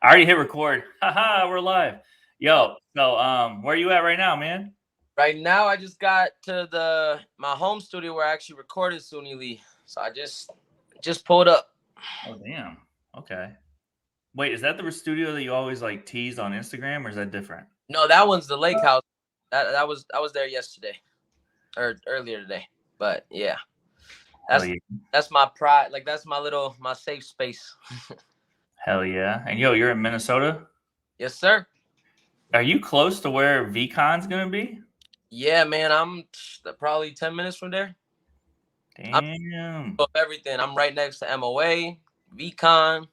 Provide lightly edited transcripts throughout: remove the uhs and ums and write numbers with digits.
I already hit record. Haha, we're live. Yo, so where you at right now, man? Right now, I just got to the my home studio where I actually recorded Suni Lee. So I just pulled up. Oh damn. Okay. Wait, is that the studio that you always like tease on Instagram, or is that different? No, that one's the lake house. That was there yesterday or earlier today. But yeah, Hell that's yeah. that's my pride. Like that's my safe space. Hell yeah. And yo, you're in Minnesota? Yes, sir. Are you close to where VCon's gonna be? Yeah, man. I'm probably 10 minutes from there. I'm Damn. of everything. I'm right next to MOA, VCon,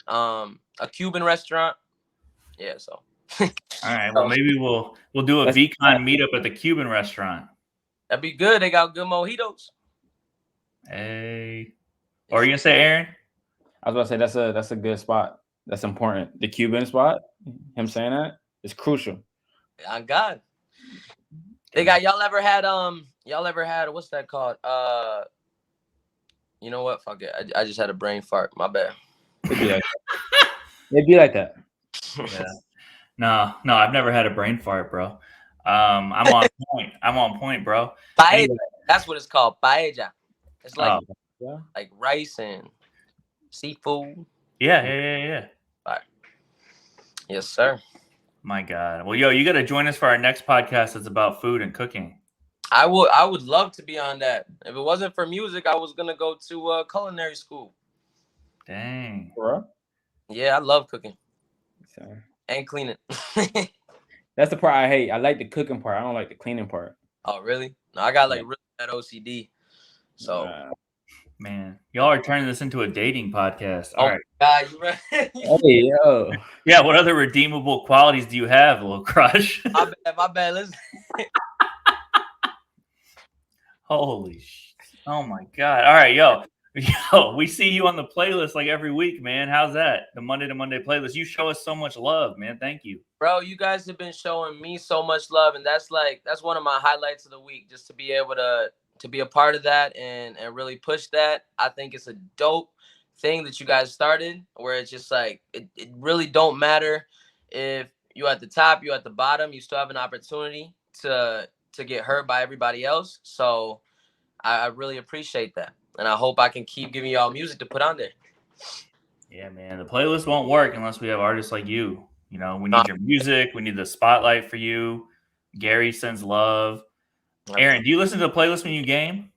a Cuban restaurant. Yeah, so. All right. Well, So, maybe we'll do a That's VCon meetup at the Cuban restaurant. that'd be good. They got good mojitos. Hey. Or are you gonna say Aaron? I was about to say that's a good spot. That's important. The Cuban spot, him saying that is crucial. On God. They got y'all ever had what's that called? You know what? Fuck it. I just had a brain fart. My bad. It'd be like that. It'd be like that. Yeah. No, I've never had a brain fart, bro. I'm on point. I'm on point, bro. Paella. Anyway, That's what it's called. Paella. It's like oh, Yeah. like rice and seafood. yeah. Right. Yes, sir. My God. Well, yo, you got to join us for our next podcast that's about food and cooking. I would love to be on that. If it wasn't for music, I was gonna go to culinary school. Dang. Bro. Yeah, I love cooking So, and cleaning. that's the part I hate. I like the cooking part. I don't like the cleaning part. Oh, really? No, I got like Yeah. really bad OCD. So. Man, y'all are turning this into a dating podcast. All Oh right. my God, you right? Hey yo. Yeah. What other redeemable qualities do you have, Lil Crush? My bad. Listen. Holy sh! Oh my God. All right, yo. Yo, we see you on the playlist like every week, man. How's that? The Monday to Monday playlist. You show us so much love, man. Thank you. Bro, you guys have been showing me so much love, and that's one of my highlights of the week. Just to be able to be a part of that and really push that. I think it's a dope thing that you guys started, where it's just like it really don't matter if you at the top, you at the bottom, you still have an opportunity to get heard by everybody else. So I really appreciate that, and I hope I can keep giving y'all music to put on there. Yeah, man. The playlist won't work unless we have artists like you. You know, we Uh, need your music. We need the spotlight for you. Gary sends love. Aaron, do you listen to the playlist when you game?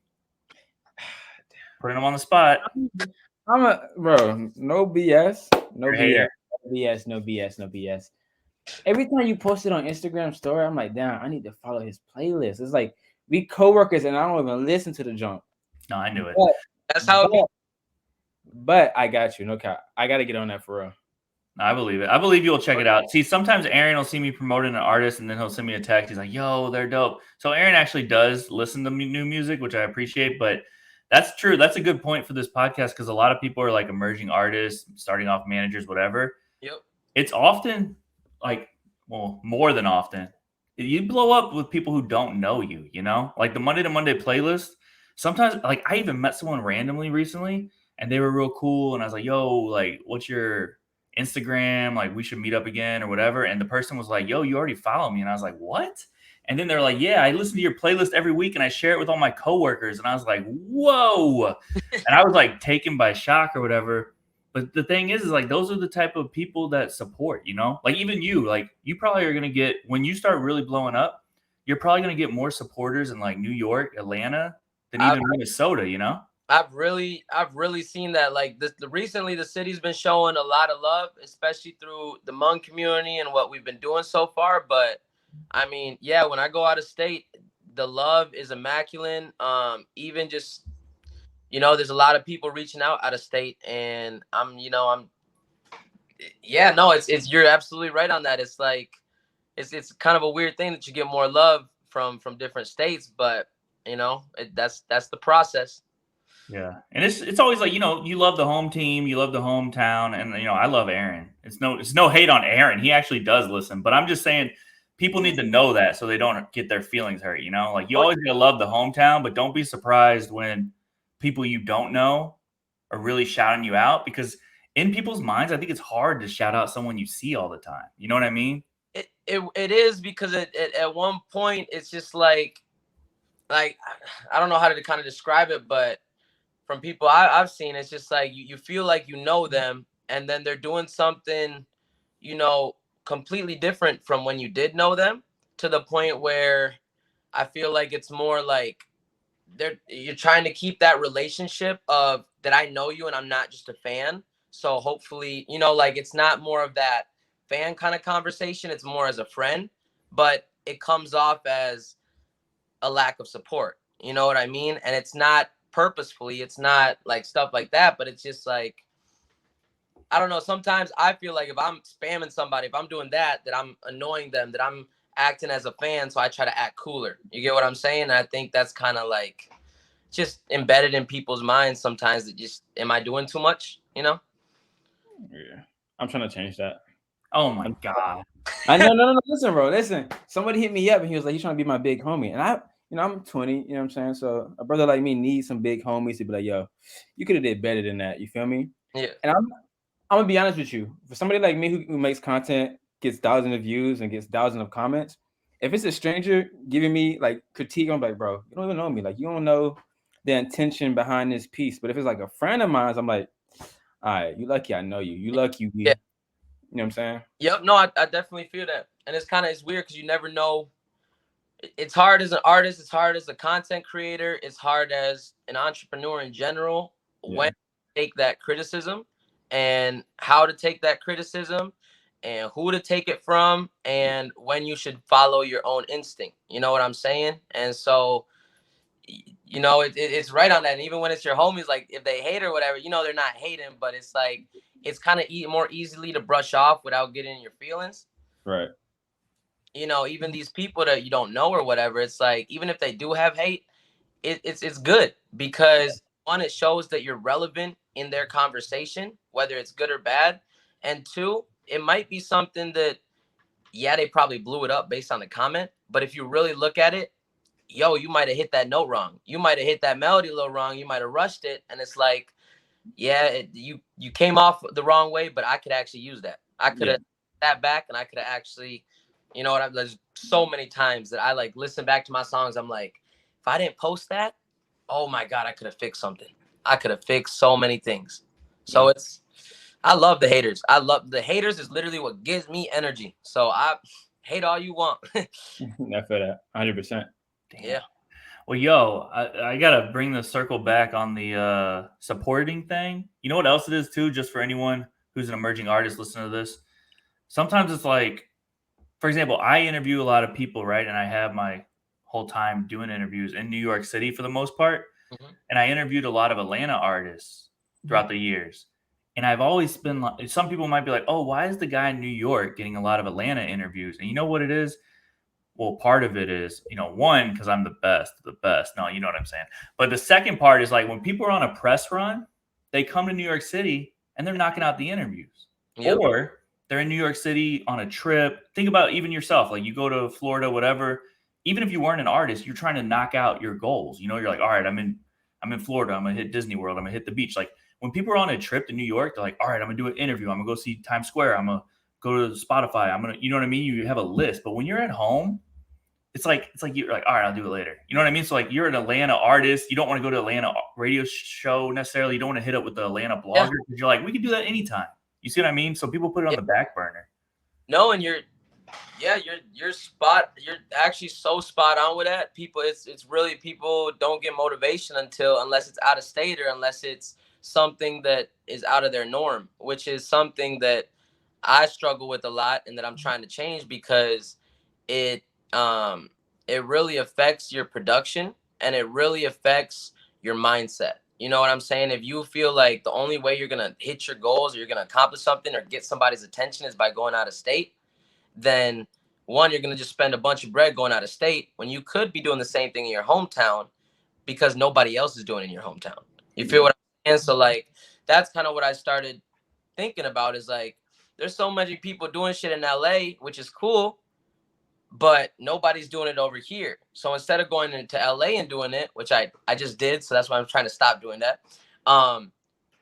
Putting them on the spot. I'm a bro. No BS. No You're a BS. hater. No BS. No BS. No BS. Every time you post it on Instagram story, I'm like, damn, I need to follow his playlist. It's like we coworkers and I don't even listen to the junk. No, I knew it. But, that's how it be. but I got you. No cap. I gotta get on that for real. No, I believe it. I believe you'll check it out. See, sometimes Aaron will see me promoting an artist and then he'll send me a text. He's like, yo, they're dope. So Aaron actually does listen to new music, which I appreciate. But that's true. That's a good point for this podcast because a lot of people are like emerging artists, starting off managers, whatever. Yep. It's often like, well, more than often, you blow up with people who don't know you, you know? Like the Monday to Monday playlist. Sometimes, like, I even met someone randomly recently and they were real cool. And I was like, yo, like, what's your Instagram? Like, we should meet up again or whatever. And the person was like, yo, you already follow me. And I was like, what? And then they're like, yeah, I listen to your playlist every week and I share it with all my coworkers. And I was like, whoa. And I was like taken by shock or whatever. But the thing is like those are the type of people that support, you know, like even you, like you probably are going to get when you start really blowing up, you're probably going to get more supporters in like New York, Atlanta than even Minnesota, you know? I've really seen that. Like recently, the city's been showing a lot of love, especially through the Hmong community and what we've been doing so far. But I mean, yeah, when I go out of state, the love is immaculate. Even just there's a lot of people reaching out of state, and yeah, no, it's you're absolutely right on that. It's like it's kind of a weird thing that you get more love from different states, but that's the process. Yeah. And it's always like, you know, you love the home team, you love the hometown, and you know, I love Aaron. It's no hate on Aaron. He actually does listen, but I'm just saying people need to know that so they don't get their feelings hurt, you know? Like you always gotta love the hometown, but don't be surprised when people you don't know are really shouting you out because in people's minds, I think it's hard to shout out someone you see all the time. You know what I mean? It is, because at one point it's just like I don't know how to kind of describe it, but from people I've seen, it's just like you feel like you know them, and then they're doing something, completely different from when you did know them, to the point where I feel like it's more like you're trying to keep that relationship of that I know you and I'm not just a fan. So hopefully, like it's not more of that fan kind of conversation. It's more as a friend, but it comes off as a lack of support. You know what I mean? And it's not purposefully, it's not like stuff like that, but it's just like, I don't know. Sometimes I feel like if I'm spamming somebody, if I'm doing that I'm annoying them, that I'm acting as a fan. So I try to act cooler. You get what I'm saying? And I think that's kind of like just embedded in people's minds sometimes, that just, am I doing too much? Yeah. I'm trying to change that. Oh my God. No. Listen, bro. Listen. Somebody hit me up and he was like, "He's trying to be my big homie." And I'm 20, you know what I'm saying? So a brother like me needs some big homies to be like, "Yo, you could have did better than that." You feel me? Yeah. And I'm gonna be honest with you. For somebody like me who makes content, gets thousands of views and gets thousands of comments, if it's a stranger giving me like critique, I'm like, bro, you don't even know me. Like, you don't know the intention behind this piece. But if it's like a friend of mine, I'm like, all right, you lucky I know you. You lucky we. Yeah. You know what I'm saying? Yep. No, I definitely feel that. And it's weird because you never know. It's hard as an artist. It's hard as a content creator. It's hard as an entrepreneur in general. Yeah. When to take that criticism and how to take that criticism and who to take it from, and when you should follow your own instinct. You know what I'm saying? And so, it's right on that. And even when it's your homies, like if they hate or whatever, they're not hating, but it's like, it's kind of more easily to brush off without getting in your feelings. Right. Even these people that you don't know or whatever, it's like, even if they do have hate, it's good, because one, it shows that you're relevant in their conversation, whether it's good or bad. And two, it might be something that, yeah, they probably blew it up based on the comment, but if you really look at it, yo, you might have hit that note wrong. You might have hit that melody a little wrong. You might have rushed it. And it's like, yeah, you came off the wrong way, but I could actually use that. I could have that back, and I could have actually, there's so many times that I like listen back to my songs. I'm like, if I didn't post that, oh my God, I could have fixed something. I could have fixed so many things. So I love the haters. I love the haters is literally what gives me energy. So I hate all you want. I feel that 100%. Yeah. Well, yo, I gotta bring the circle back on the supporting thing. You know what else it is too? Just for anyone who's an emerging artist listening to this, sometimes it's like, for example, I interview a lot of people, right? And I have my whole time doing interviews in New York City for the most part. Mhm. And I interviewed a lot of Atlanta artists throughout the years. And I've always been like, some people might be like, oh, why is the guy in New York getting a lot of Atlanta interviews? And you know what it is? Well, part of it is, one, because I'm the best of the best. No, you know what I'm saying. But the second part is like when people are on a press run, they come to New York City and they're knocking out the interviews. Yep. Or they're in New York City on a trip. Think about even yourself. Like you go to Florida, whatever. Even if you weren't an artist, you're trying to knock out your goals. You're like, all right, I'm in Florida. I'm gonna hit Disney World. I'm gonna hit the beach. Like when people are on a trip to New York, they're like, all right, I'm gonna do an interview. I'm gonna go see Times Square. I'm gonna go to Spotify. I'm gonna, you know what I mean? You have a list. But when you're at home, it's like you're like, all right, I'll do it later. You know what I mean? So like you're an Atlanta artist. You don't want to go to Atlanta radio show necessarily. You don't want to hit up with the Atlanta blogger because you're like, we can do that anytime. You see what I mean? So people put it on the back burner. No, and you're actually so spot on with that. People, it's really, people don't get motivation unless it's out of state or unless it's something that is out of their norm, which is something that I struggle with a lot and that I'm trying to change, because it really affects your production and it really affects your mindset. You know what I'm saying? If you feel like the only way you're going to hit your goals or you're going to accomplish something or get somebody's attention is by going out of state, then one, you're going to just spend a bunch of bread going out of state when you could be doing the same thing in your hometown because nobody else is doing it in your hometown. You feel what I'm saying? So like, that's kind of what I started thinking about, is like, there's so many people doing shit in LA, which is cool, but nobody's doing it over here. So instead of going into LA and doing it, which I just did, so that's why I'm trying to stop doing that.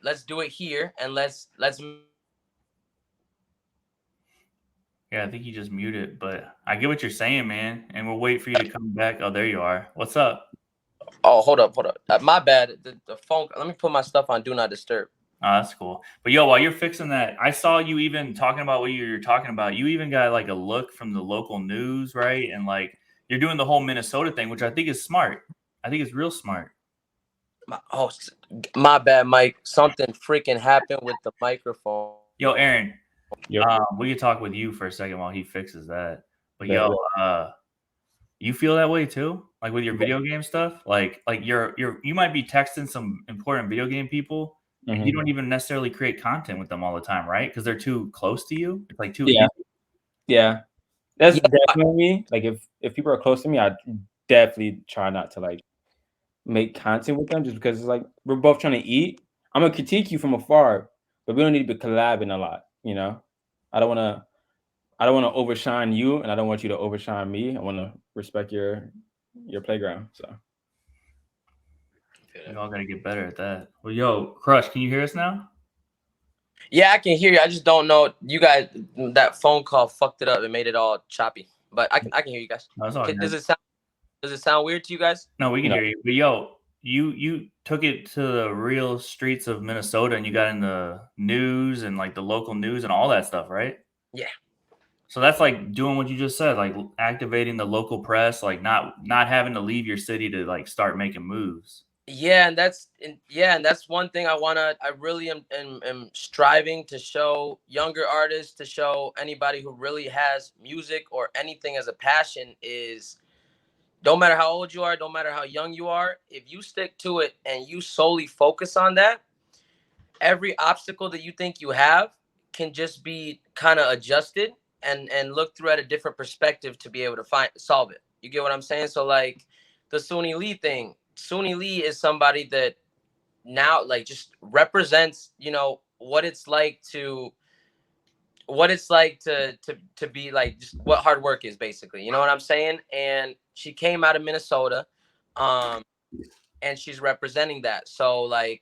let's do it here, and let's Yeah, I think you just muted, but I get what you're saying, man. And we'll wait for you to come back. Oh, there you are. What's up? Oh, hold up. My bad. The phone. Let me put my stuff on do not disturb. Oh, that's cool. But yo, while you're fixing that, I saw you even talking about what you're talking about. You even got like a look from the local news, right? And like you're doing the whole Minnesota thing, which I think is smart. I think it's real smart. My bad, Mike. Something freaking happened with the microphone. Yo, Aaron, Yep. we could talk with you for a second while he fixes that. But Bet, yo, you feel that way too? Like with your video game stuff? Like you might be texting some important video game people and you Mhm. don't even necessarily create content with them all the time, right? Because they're too close to you. It's like too Yeah. easy. Yeah, that's Yeah, definitely me. Like if people are close to me, I definitely try not to like make content with them just because it's like we're both trying to eat. I'm gonna critique you from afar, but we don't need to be collabing a lot, you know? I don't wanna I don't wanna overshine you and I don't want you to overshine me. I wanna respect your playground. So We all gotta get better at that. Well, yo, Crush, can you hear us now? yeah, I can hear you. I just don't know. You guys, that phone call fucked it up. It made it all choppy. But I can hear you guys. No, it's all Does good. it sound weird to you guys? No, we can no. hear you. But yo, you took it to the real streets of Minnesota and you got in the news and like the local news and all that stuff, right? Yeah. So that's like doing what you just said, like activating the local press, like not having to leave your city to like start making moves. And that's one thing I really am striving to show younger artists, to show anybody who really has music or anything as a passion is, don't matter how old you are, don't matter how young you are, if you stick to it and you solely focus on that, every obstacle that you think you have can just be kind of adjusted and look through at a different perspective to be able to solve it. You get what I'm saying? So like the Suni Lee thing. Suni Lee is somebody that now like just represents, what it's like to be like just what hard work is basically. You know what I'm saying? And she came out of Minnesota, and she's representing that. So like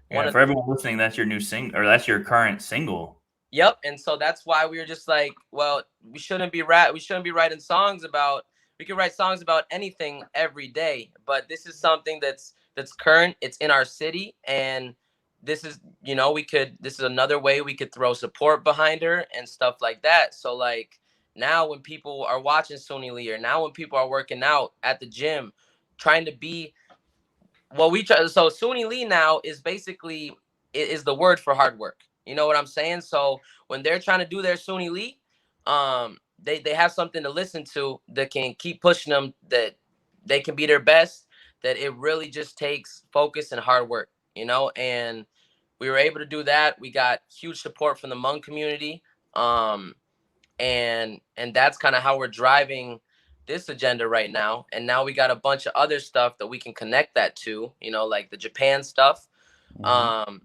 one Yeah, of for everyone listening, that's your new or that's your current single. Yep, and so that's why we were just like, well, we shouldn't be writing songs about. We can write songs about anything every day, but this is something that's current. It's in our city, and this is this is another way we could throw support behind her and stuff like that. So like now when people are watching Suni Lee, or now when people are working out at the gym, trying to be what we try. So Suni Lee now is basically is the word for hard work. You know what I'm saying? So when they're trying to do their Suni Lee, they have something to listen to that can keep pushing them, that they can be their best. That it really just takes focus and hard work, and we were able to do that. We got huge support from the Hmong community, and that's kind of how we're driving this agenda right now. And now we got a bunch of other stuff that we can connect that to, like the Japan stuff, Mhm.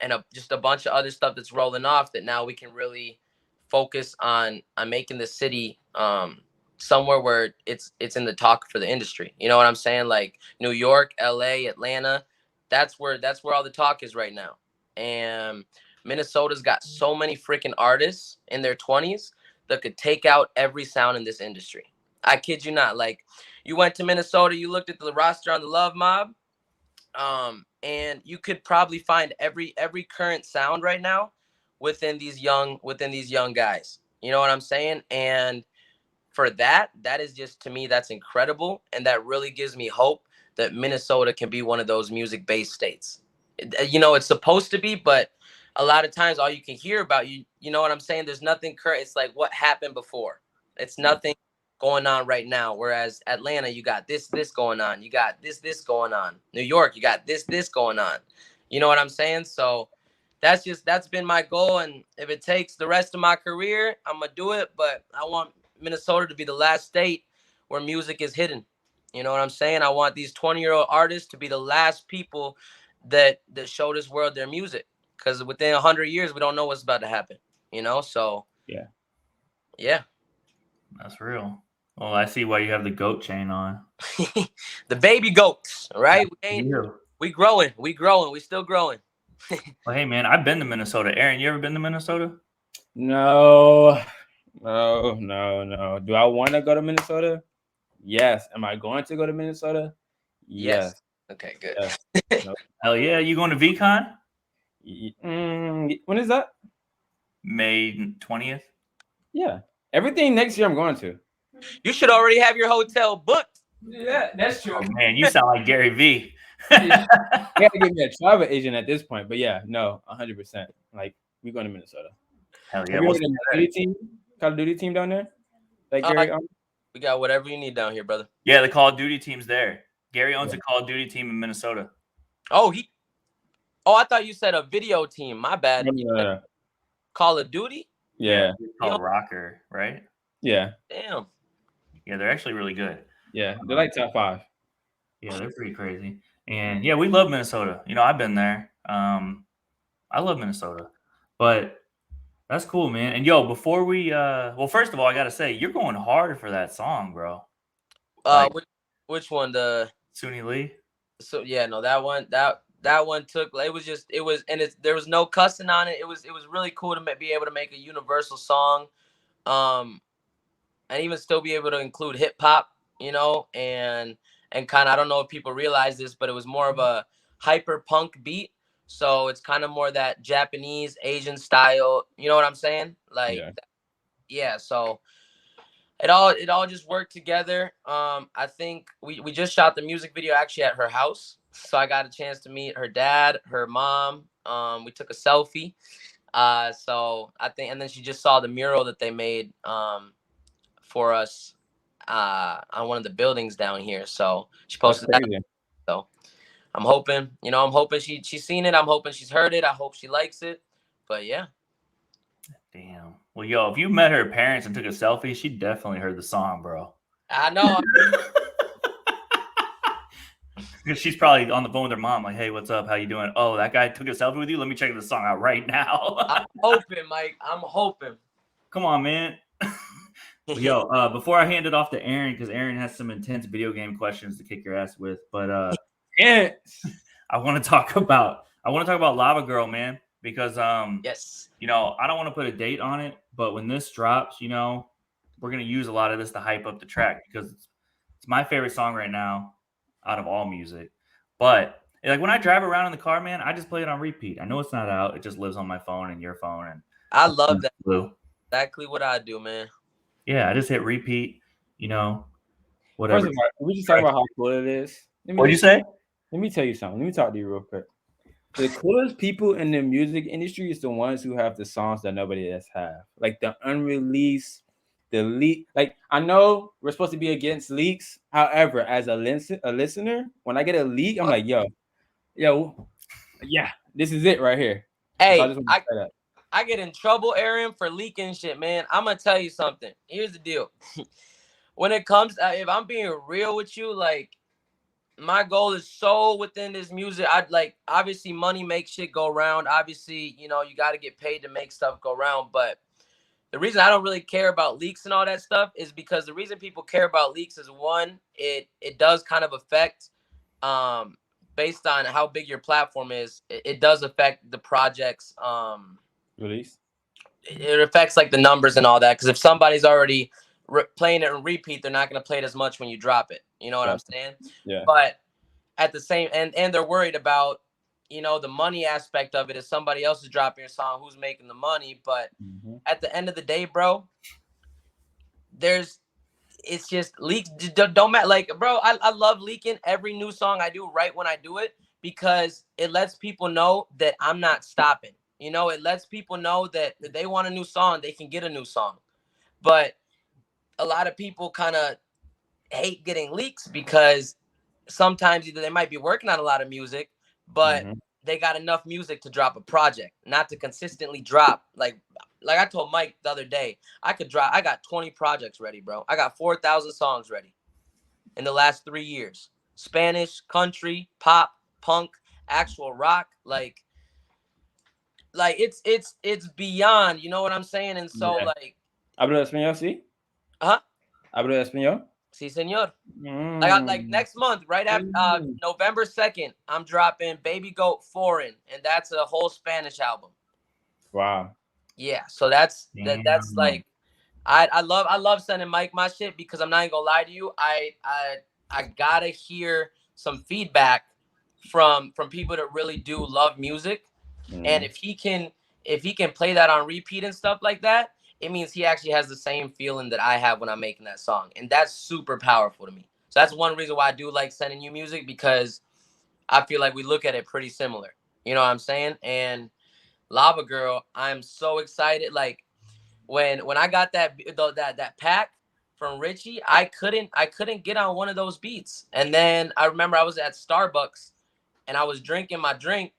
and just a bunch of other stuff that's rolling off, that now we can really focus on making the city somewhere where it's in the talk for the industry. You know what I'm saying? Like New York, LA, Atlanta, that's where all the talk is right now. And Minnesota's got so many freaking artists in their 20s that could take out every sound in this industry. I kid you not. Like, you went to Minnesota, you looked at the roster on the Love Mob, and you could probably find every current sound right now within these young guys. You know what I'm saying? And for that is just, to me, that's incredible, and that really gives me hope that Minnesota can be one of those music-based states. It's supposed to be, but a lot of times all you can hear about, you know what I'm saying? There's nothing current. It's like what happened before. It's nothing going on right now. Whereas Atlanta, you got this going on. You got this going on. New York, you got this going on. You know what I'm saying? So that's been my goal, and if it takes the rest of my career, I'm gonna do it. But I want Minnesota to be the last state where music is hidden. You know what I'm saying? I want these 20-year-old artists to be the last people that show this world their music, because within 100 years we don't know what's about to happen. So yeah. That's real. Well, I see why you have the goat chain on. The baby goats, right? You. We growing, we still growing. Well, hey man, I've been to Minnesota. Aaron, you ever been to Minnesota? No. Do I want to go to Minnesota? Yes. Am I going to go to Minnesota? Yes. Yes. Okay, good. Yes. No. Hell yeah, you going to VCon? When is that? May 20th. Yeah. Everything next year I'm going to. You should already have your hotel booked. Yeah, that's true. Oh man, you sound like Gary V. You gotta give me a travel agent at this point, but yeah, no, 100%. Like we're going to Minnesota. Hell yeah, Have you we'll heard of the Call of Duty team? Call of Duty team down there? Like Gary. We got whatever you need down here, brother. Yeah, the Call of Duty team's there. Gary owns Yeah. a Call of Duty team in Minnesota. Oh, I thought you said a video team. My bad. No. Call of Duty? Yeah. It's called Rocker, right? Yeah. Damn. Yeah, they're actually really good. Yeah. They're like top 5. Yeah, they're pretty crazy. And yeah, we love Minnesota. You know, I've been there. I love Minnesota. But that's cool, man. And yo, before we well, first of all, I gotta say, you're going hard for that song, bro. Like- Which one? The Suni Lee. So yeah, no, that one took. There was no cussing on it. It was really cool to be able to make a universal song, and even still be able to include hip hop, you know, and kind of, I don't know if people realize this, but it was more of a hyper punk beat. So it's kind of more that Japanese Asian style. You know what I'm saying? Like, yeah. So it all just worked together. I think we just shot the music video actually at her house, so I got a chance to meet her dad, her mom. We took a selfie. So I think, and then she just saw the mural that they made for us on one of the buildings down here. So she posted that. So I'm hoping she's seen it. I'm hoping she's heard it. I hope she likes it. But yeah. Damn. Well, yo, if you met her parents and took a selfie, she definitely heard the song, bro. I know. Because she's probably on the phone with her mom, like, "Hey, what's up? How you doing? Oh, that guy took a selfie with you. Let me check this song out right now." I'm hoping, Mike. I'm hoping. Come on, man. Well, yo, before I hand it off to Aaron, because Aaron has some intense video game questions to kick your ass with, but I want to talk about Lava Girl, man, because yes, you know, I don't want to put a date on it, but when this drops, you know, we're gonna use a lot of this to hype up the track because it's my favorite song right now out of all music. But like when I drive around in the car, man, I just play it on repeat. I know it's not out; it just lives on my phone and your phone, and I love that. Blue. Exactly what I do, man. Yeah, I just hit repeat. You know, whatever. First of all, we just talk about how cool it is. What'd you say? Let me tell you something. Let me talk to you real quick. The coolest people in the music industry is the ones who have the songs that nobody else have, like the unreleased, the leak. Like I know we're supposed to be against leaks. However, as a listener, when I get a leak, I'm like, yo, yeah, this is it right here. Hey, So I get in trouble, Aaron, for leaking shit, man. I'm gonna tell you something. Here's the deal. When it comes, if I'm being real with you, like, my goal is so within this music. I'd like, obviously money makes shit go round. Obviously, you know, you got to get paid to make stuff go round. But the reason I don't really care about leaks and all that stuff is because the reason people care about leaks is, one, it does kind of affect, based on how big your platform is, it does affect the project's release. It affects like the numbers and all that. Because if somebody's already playing it and repeat, they're not going to play it as much when you drop it. You know what I'm saying? Yeah. But at the same, and they're worried about, you know, the money aspect of it. Is somebody else is dropping your song, who's making the money? But at the end of the day, bro, it's just leaks don't matter. Like, bro, I love leaking every new song I do right when I do it, because it lets people know that I'm not stopping. You know, it lets people know that if they want a new song, they can get a new song. But a lot of people kind of hate getting leaks because sometimes either they might be working on a lot of music, but they got enough music to drop a project, not to consistently drop. Like I told Mike the other day, I got 20 projects ready, bro. I got 4,000 songs ready in the last 3 years. Spanish, country, pop, punk, actual rock, like it's beyond, you know what I'm saying? And so like, ¿Hablo español, sí? ¿Hablo español? Si, senor. Like next month, right after November 2nd, I'm dropping Baby Goat Foreign, and that's a whole Spanish album. Wow. Yeah, so that's Damn. like I love sending Mike my shit because I'm not even gonna lie to you. I gotta hear some feedback from people that really do love music. And if he can play that on repeat and stuff like that, it means he actually has the same feeling that I have when I'm making that song. And that's super powerful to me. So that's one reason why I do like sending you music, because I feel like we look at it pretty similar. You know what I'm saying? And Lava Girl, I'm so excited. Like when I got that pack from Richie, I couldn't get on one of those beats. And then I remember I was at Starbucks and I was drinking my drink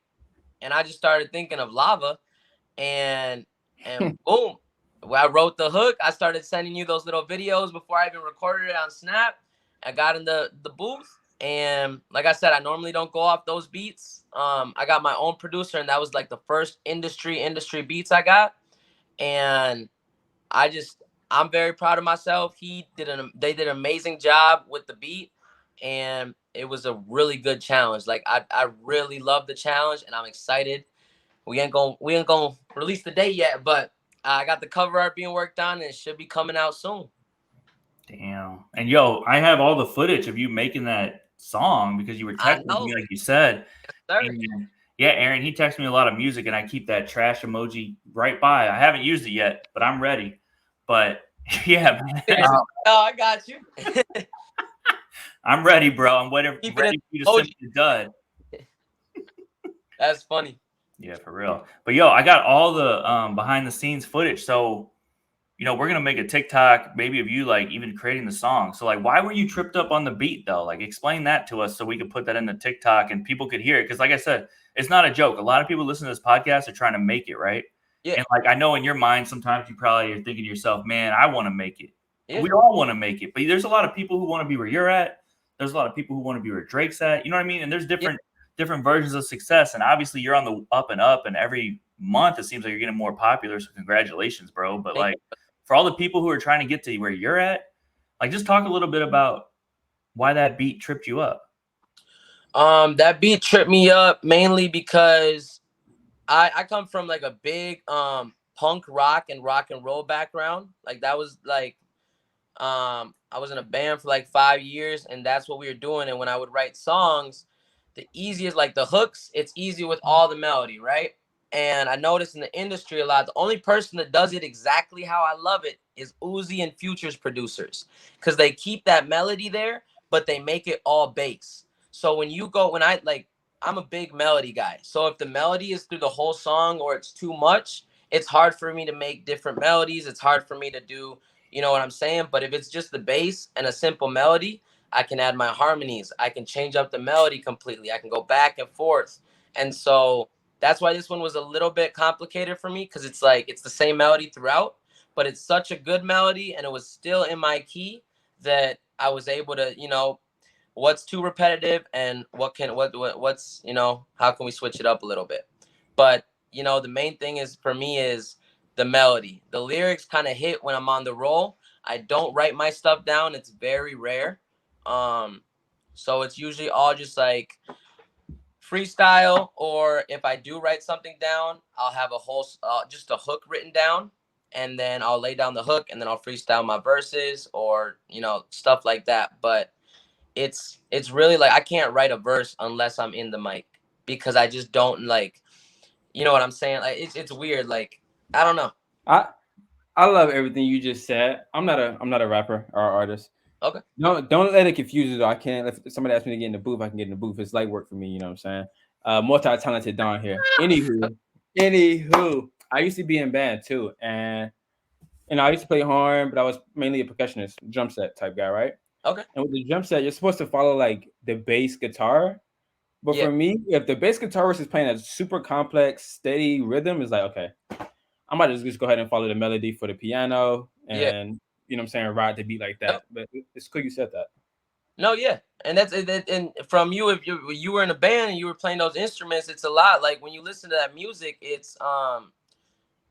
and I just started thinking of Lava, and boom, when I wrote the hook, I started sending you those little videos before I even recorded it on Snap. I got in the booth, and like I said, I normally don't go off those beats. I got my own producer, and that was like the first industry beats I got, and I'm very proud of myself. They did an amazing job with the beat, and it was a really good challenge. Like I really love the challenge, and I'm excited. We ain't gonna release the date yet, but I got the cover art being worked on, and it should be coming out soon. Damn. And yo, I have all the footage of you making that song because you were texting me like you said. Yes, And yeah, Aaron, he texted me a lot of music, and I keep that trash emoji right by. I haven't used it yet, but I'm ready. But yeah, man. Oh, I got you. I'm ready, bro. I'm ready for you to send me the dud. That's funny. Yeah, for real. But yo, I got all the behind the scenes footage. So, we're gonna make a TikTok maybe of you like even creating the song. So like, why were you tripped up on the beat though? Like, explain that to us so we could put that in the TikTok and people could hear it. Because like I said, it's not a joke. A lot of people listen to this podcast are trying to make it, right? Yeah. And like I know in your mind sometimes you probably are thinking to yourself, man, I want to make it. Yeah. We all want to make it. But there's a lot of people who want to be where you're at. There's a lot of people who want to be where Drake's at. You know what I mean? And there's different versions of success. And obviously you're on the up and up, and every month it seems like you're getting more popular. So congratulations, bro. But like for all the people who are trying to get to where you're at, like just talk a little bit about why that beat tripped you up. That beat tripped me up mainly because I come from like a big punk rock and roll background. Like that was like I was in a band for like 5 years, and that's what we were doing. And when I would write songs, the easiest, like the hooks, it's easy with all the melody, right? And I noticed in the industry a lot, the only person that does it exactly how I love it is Uzi and Future's producers, because they keep that melody there, but they make it all bass. So I'm a big melody guy. So if the melody is through the whole song or it's too much, it's hard for me to make different melodies. It's hard for me to do, you know what I'm saying? But if it's just the bass and a simple melody, I can add my harmonies. I can change up the melody completely. I can go back and forth. And so that's why this one was a little bit complicated for me, because it's like it's the same melody throughout, but it's such a good melody, and it was still in my key that I was able to, what's too repetitive and what's, how can we switch it up a little bit? But, the main thing is for me is the melody. The lyrics kind of hit when I'm on the roll. I don't write my stuff down. It's very rare. So it's usually all just like freestyle, or if I do write something down, I'll have a whole just a hook written down, and then I'll lay down the hook, and then I'll freestyle my verses, or stuff like that. But it's really like I can't write a verse unless I'm in the mic, because I just don't like, you know what I'm saying? Like it's weird. Like I don't know. I love everything you just said. I'm not a rapper or artist. Okay. Don't let it confuse you though. I can't. If somebody asks me to get in the booth, I can get in the booth. It's light work for me. You know what I'm saying? Multi-talented Don here. Anywho, I used to be in band too, and I used to play horn, but I was mainly a percussionist, drum set type guy, right? Okay. And with the drum set, you're supposed to follow like the bass guitar. But for me, if the bass guitarist is playing a super complex, steady rhythm, it's like, okay, I might just go ahead and follow the melody for the piano and you know what I'm saying, ride the beat like that. Yep. But it's cool you said that. No, yeah. And and from you, if you were in a band and you were playing those instruments, it's a lot. Like when you listen to that music, it's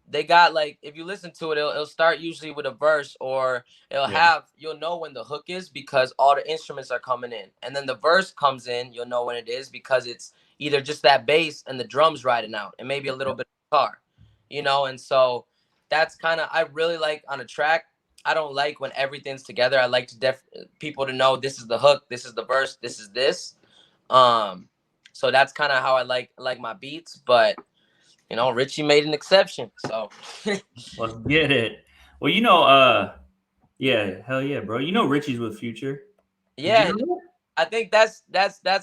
they got like, if you listen to it, it'll start usually with a verse, or it'll Yeah. have, you'll know when the hook is because all the instruments are coming in, and then the verse comes in, you'll know when it is because it's either just that bass and the drums riding out and maybe a little bit of guitar, you know. And so that's kind of, I really like on a track, I don't like when everything's together. I like to people to know this is the hook, this is the verse, this is this. So that's kind of how I like my beats. But you know, Richie made an exception. So Let's get it. Well, yeah, hell yeah, bro. You know Richie's with Future. Did you yeah, know that? I think that's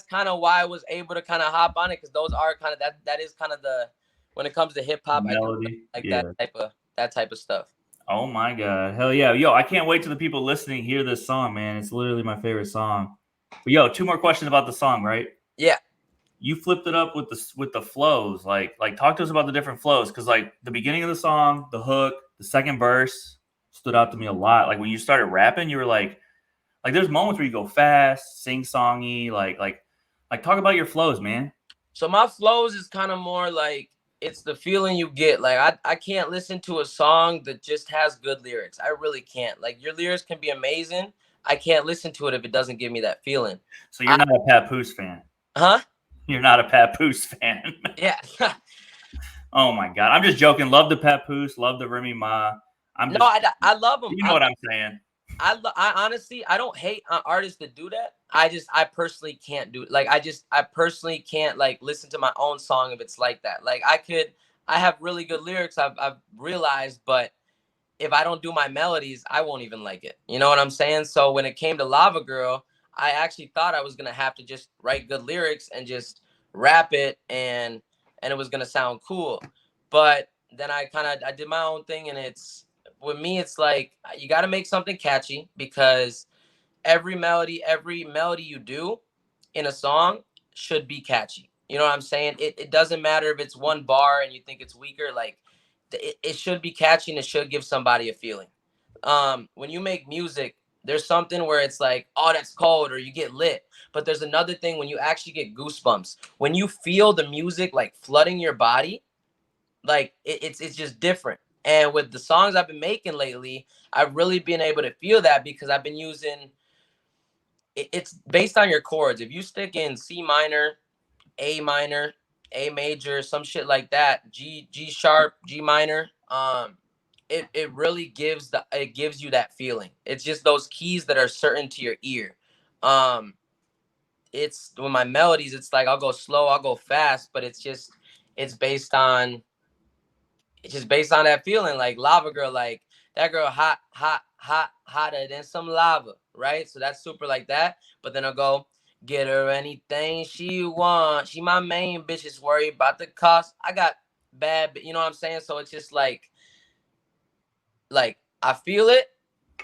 kind of why I was able to kind of hop on it, because those are kind of that is kind of the, when it comes to hip hop, I do Melody. like Yeah. that type of stuff. Oh my god. Hell yeah. Yo, I can't wait till the people listening hear this song, man. It's literally my favorite song. But yo, two more questions about the song, right? Yeah. You flipped it up with the flows. Like talk to us about the different flows, because like the beginning of the song, the hook, the second verse stood out to me a lot. Like when you started rapping, you were like there's moments where you go fast, sing songy, like talk about your flows, man. So my flows is kind of more like, it's the feeling you get. Like I can't listen to a song that just has good lyrics. I really can't. Like your lyrics can be amazing. I can't listen to it if it doesn't give me that feeling. So you're not a Papoose fan. Huh? You're not a Papoose fan. Yeah. Oh my god. I'm just joking. Love the Papoose, love the Remy Ma. No, I love them. You know what I'm saying. I honestly, I don't hate artists that do that. I personally can't do it. Like I personally can't like listen to my own song if it's like that. Like I have really good lyrics, I've realized, but if I don't do my melodies, I won't even like it. You know what I'm saying? So when it came to Lava Girl, I actually thought I was gonna have to just write good lyrics and just rap it, and it was gonna sound cool. But then I did my own thing, and it's, with me, it's like you got to make something catchy, because every melody you do in a song should be catchy. You know what I'm saying? It doesn't matter if it's one bar and you think it's weaker. Like it should be catchy, and it should give somebody a feeling. When you make music, there's something where it's like, oh, that's cold, or you get lit. But there's another thing when you actually get goosebumps. When you feel the music like flooding your body, like it's just different. And with the songs I've been making lately, I've really been able to feel that, because I've been using it's based on your chords. If you stick in C minor, A major, some shit like that, G sharp, G minor, it really gives you that feeling. It's just those keys that are certain to your ear. It's with my melodies, it's like I'll go slow, I'll go fast, but it's based on it's just based on that feeling. Like Lava Girl, like that girl hot, hotter than some lava, right? So that's super like that. But then I'll go, get her anything she wants. She my main bitch, is worried about the cost. I got bad, you know what I'm saying? So it's just like I feel it,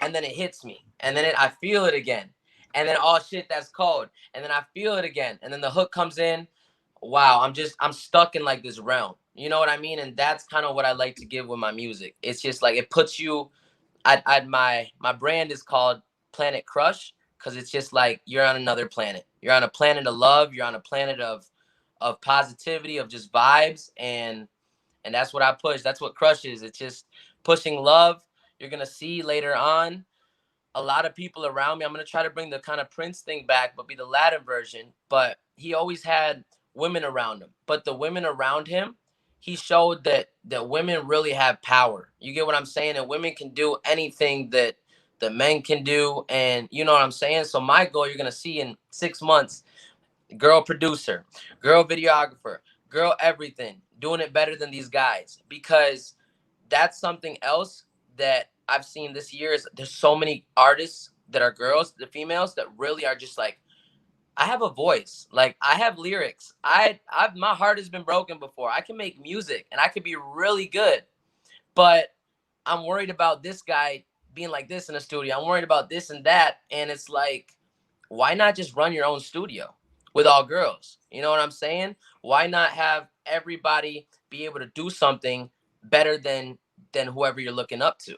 and then it hits me, and then I feel it again, and then oh shit, that's cold, and then I feel it again, and then the hook comes in. Wow, I'm stuck in like this realm. You know what I mean? And that's kind of what I like to give with my music. It's just like it puts you. My brand is called Planet Crush, because it's just like you're on another planet. You're on a planet of love. You're on a planet of positivity, of just vibes, and that's what I push. That's what Crush is. It's just pushing love. You're gonna see later on a lot of people around me. I'm gonna try to bring the kind of Prince thing back, but be the Latin version. But he always had women around him. But the women around him, he showed that women really have power. You get what I'm saying? And women can do anything that the men can do. And you know what I'm saying? So my goal, you're gonna see in 6 months, girl producer, girl videographer, girl everything, doing it better than these guys. Because that's something else that I've seen this year is there's so many artists that are girls, the females that really are just like, I have a voice, like I have lyrics. I've my heart has been broken before. I can make music and I could be really good, but I'm worried about this guy being like this in the studio. I'm worried about this and that, and it's like, why not just run your own studio with all girls? You know what I'm saying? Why not have everybody be able to do something better than whoever you're looking up to?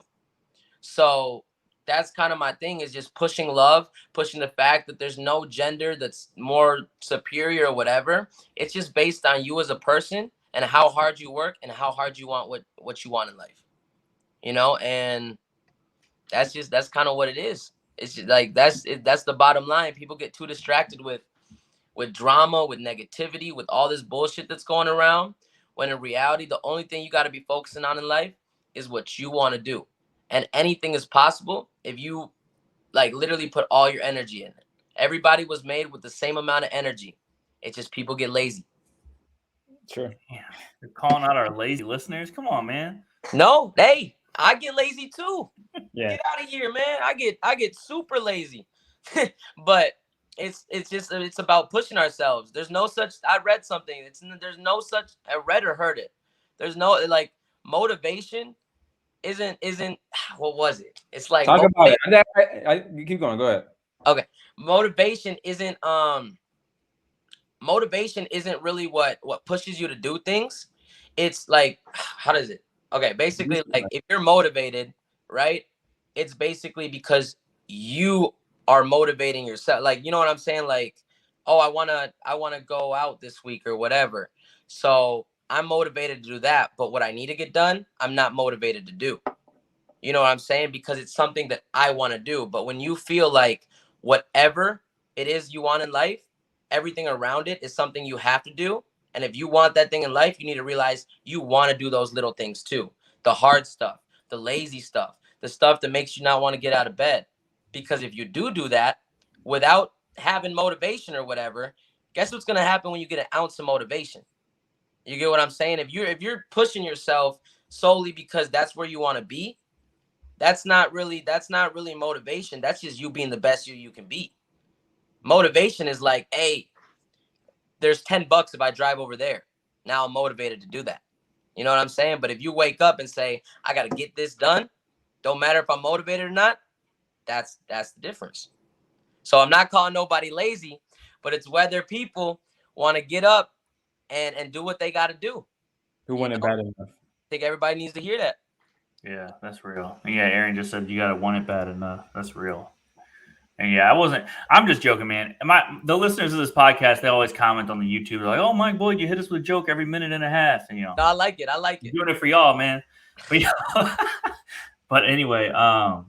So that's kind of my thing, is just pushing love, pushing the fact that there's no gender that's more superior or whatever. It's just based on you as a person and how hard you work and how hard you want what you want in life. And that's kind of what it is. It's just like that's the bottom line. People get too distracted with drama, with negativity, with all this bullshit that's going around, when in reality the only thing you got to be focusing on in life is what you want to do. And anything is possible if you like literally put all your energy in it. Everybody was made with the same amount of energy. It's just people get lazy. Sure. Yeah, you're calling out our lazy listeners. Come on, man. No, hey, I get lazy too. Yeah. Get out of here, man. I get super lazy. But it's about pushing ourselves. There's no such. I read something. There's no such. I read or heard it. There's no like motivation. Isn't what was it? It's like Talk about it. You keep going. Go ahead. Okay, motivation isn't really what pushes you to do things. It's like, how does it? Okay, basically, like if you're motivated, right? It's basically because you are motivating yourself. Like, you know what I'm saying? Like, oh, I wanna go out this week or whatever. So I'm motivated to do that, but what I need to get done, I'm not motivated to do. You know what I'm saying? Because it's something that I want to do. But when you feel like whatever it is you want in life, everything around it is something you have to do. And if you want that thing in life, you need to realize you want to do those little things too. The hard stuff, the lazy stuff, the stuff that makes you not want to get out of bed. Because if you do that without having motivation or whatever, guess what's going to happen when you get an ounce of motivation? You get what I'm saying? If you're pushing yourself solely because that's where you want to be, that's not really motivation. That's just you being the best you can be. Motivation is like, hey, there's $10 if I drive over there. Now I'm motivated to do that. You know what I'm saying? But if you wake up and say, I got to get this done, don't matter if I'm motivated or not, that's the difference. So I'm not calling nobody lazy, but it's whether people want to get up and do what they got to do. Who want it bad enough? I think everybody needs to hear that. Yeah, that's real. And yeah, Aaron just said you gotta want it bad enough. That's real. And yeah, I'm just joking, man. The listeners of this podcast, they always comment on the YouTube. They're like, "Oh, Mike Boyd, you hit us with a joke every minute and a half." And No, I like it. I'm doing it for y'all, man. But, but anyway,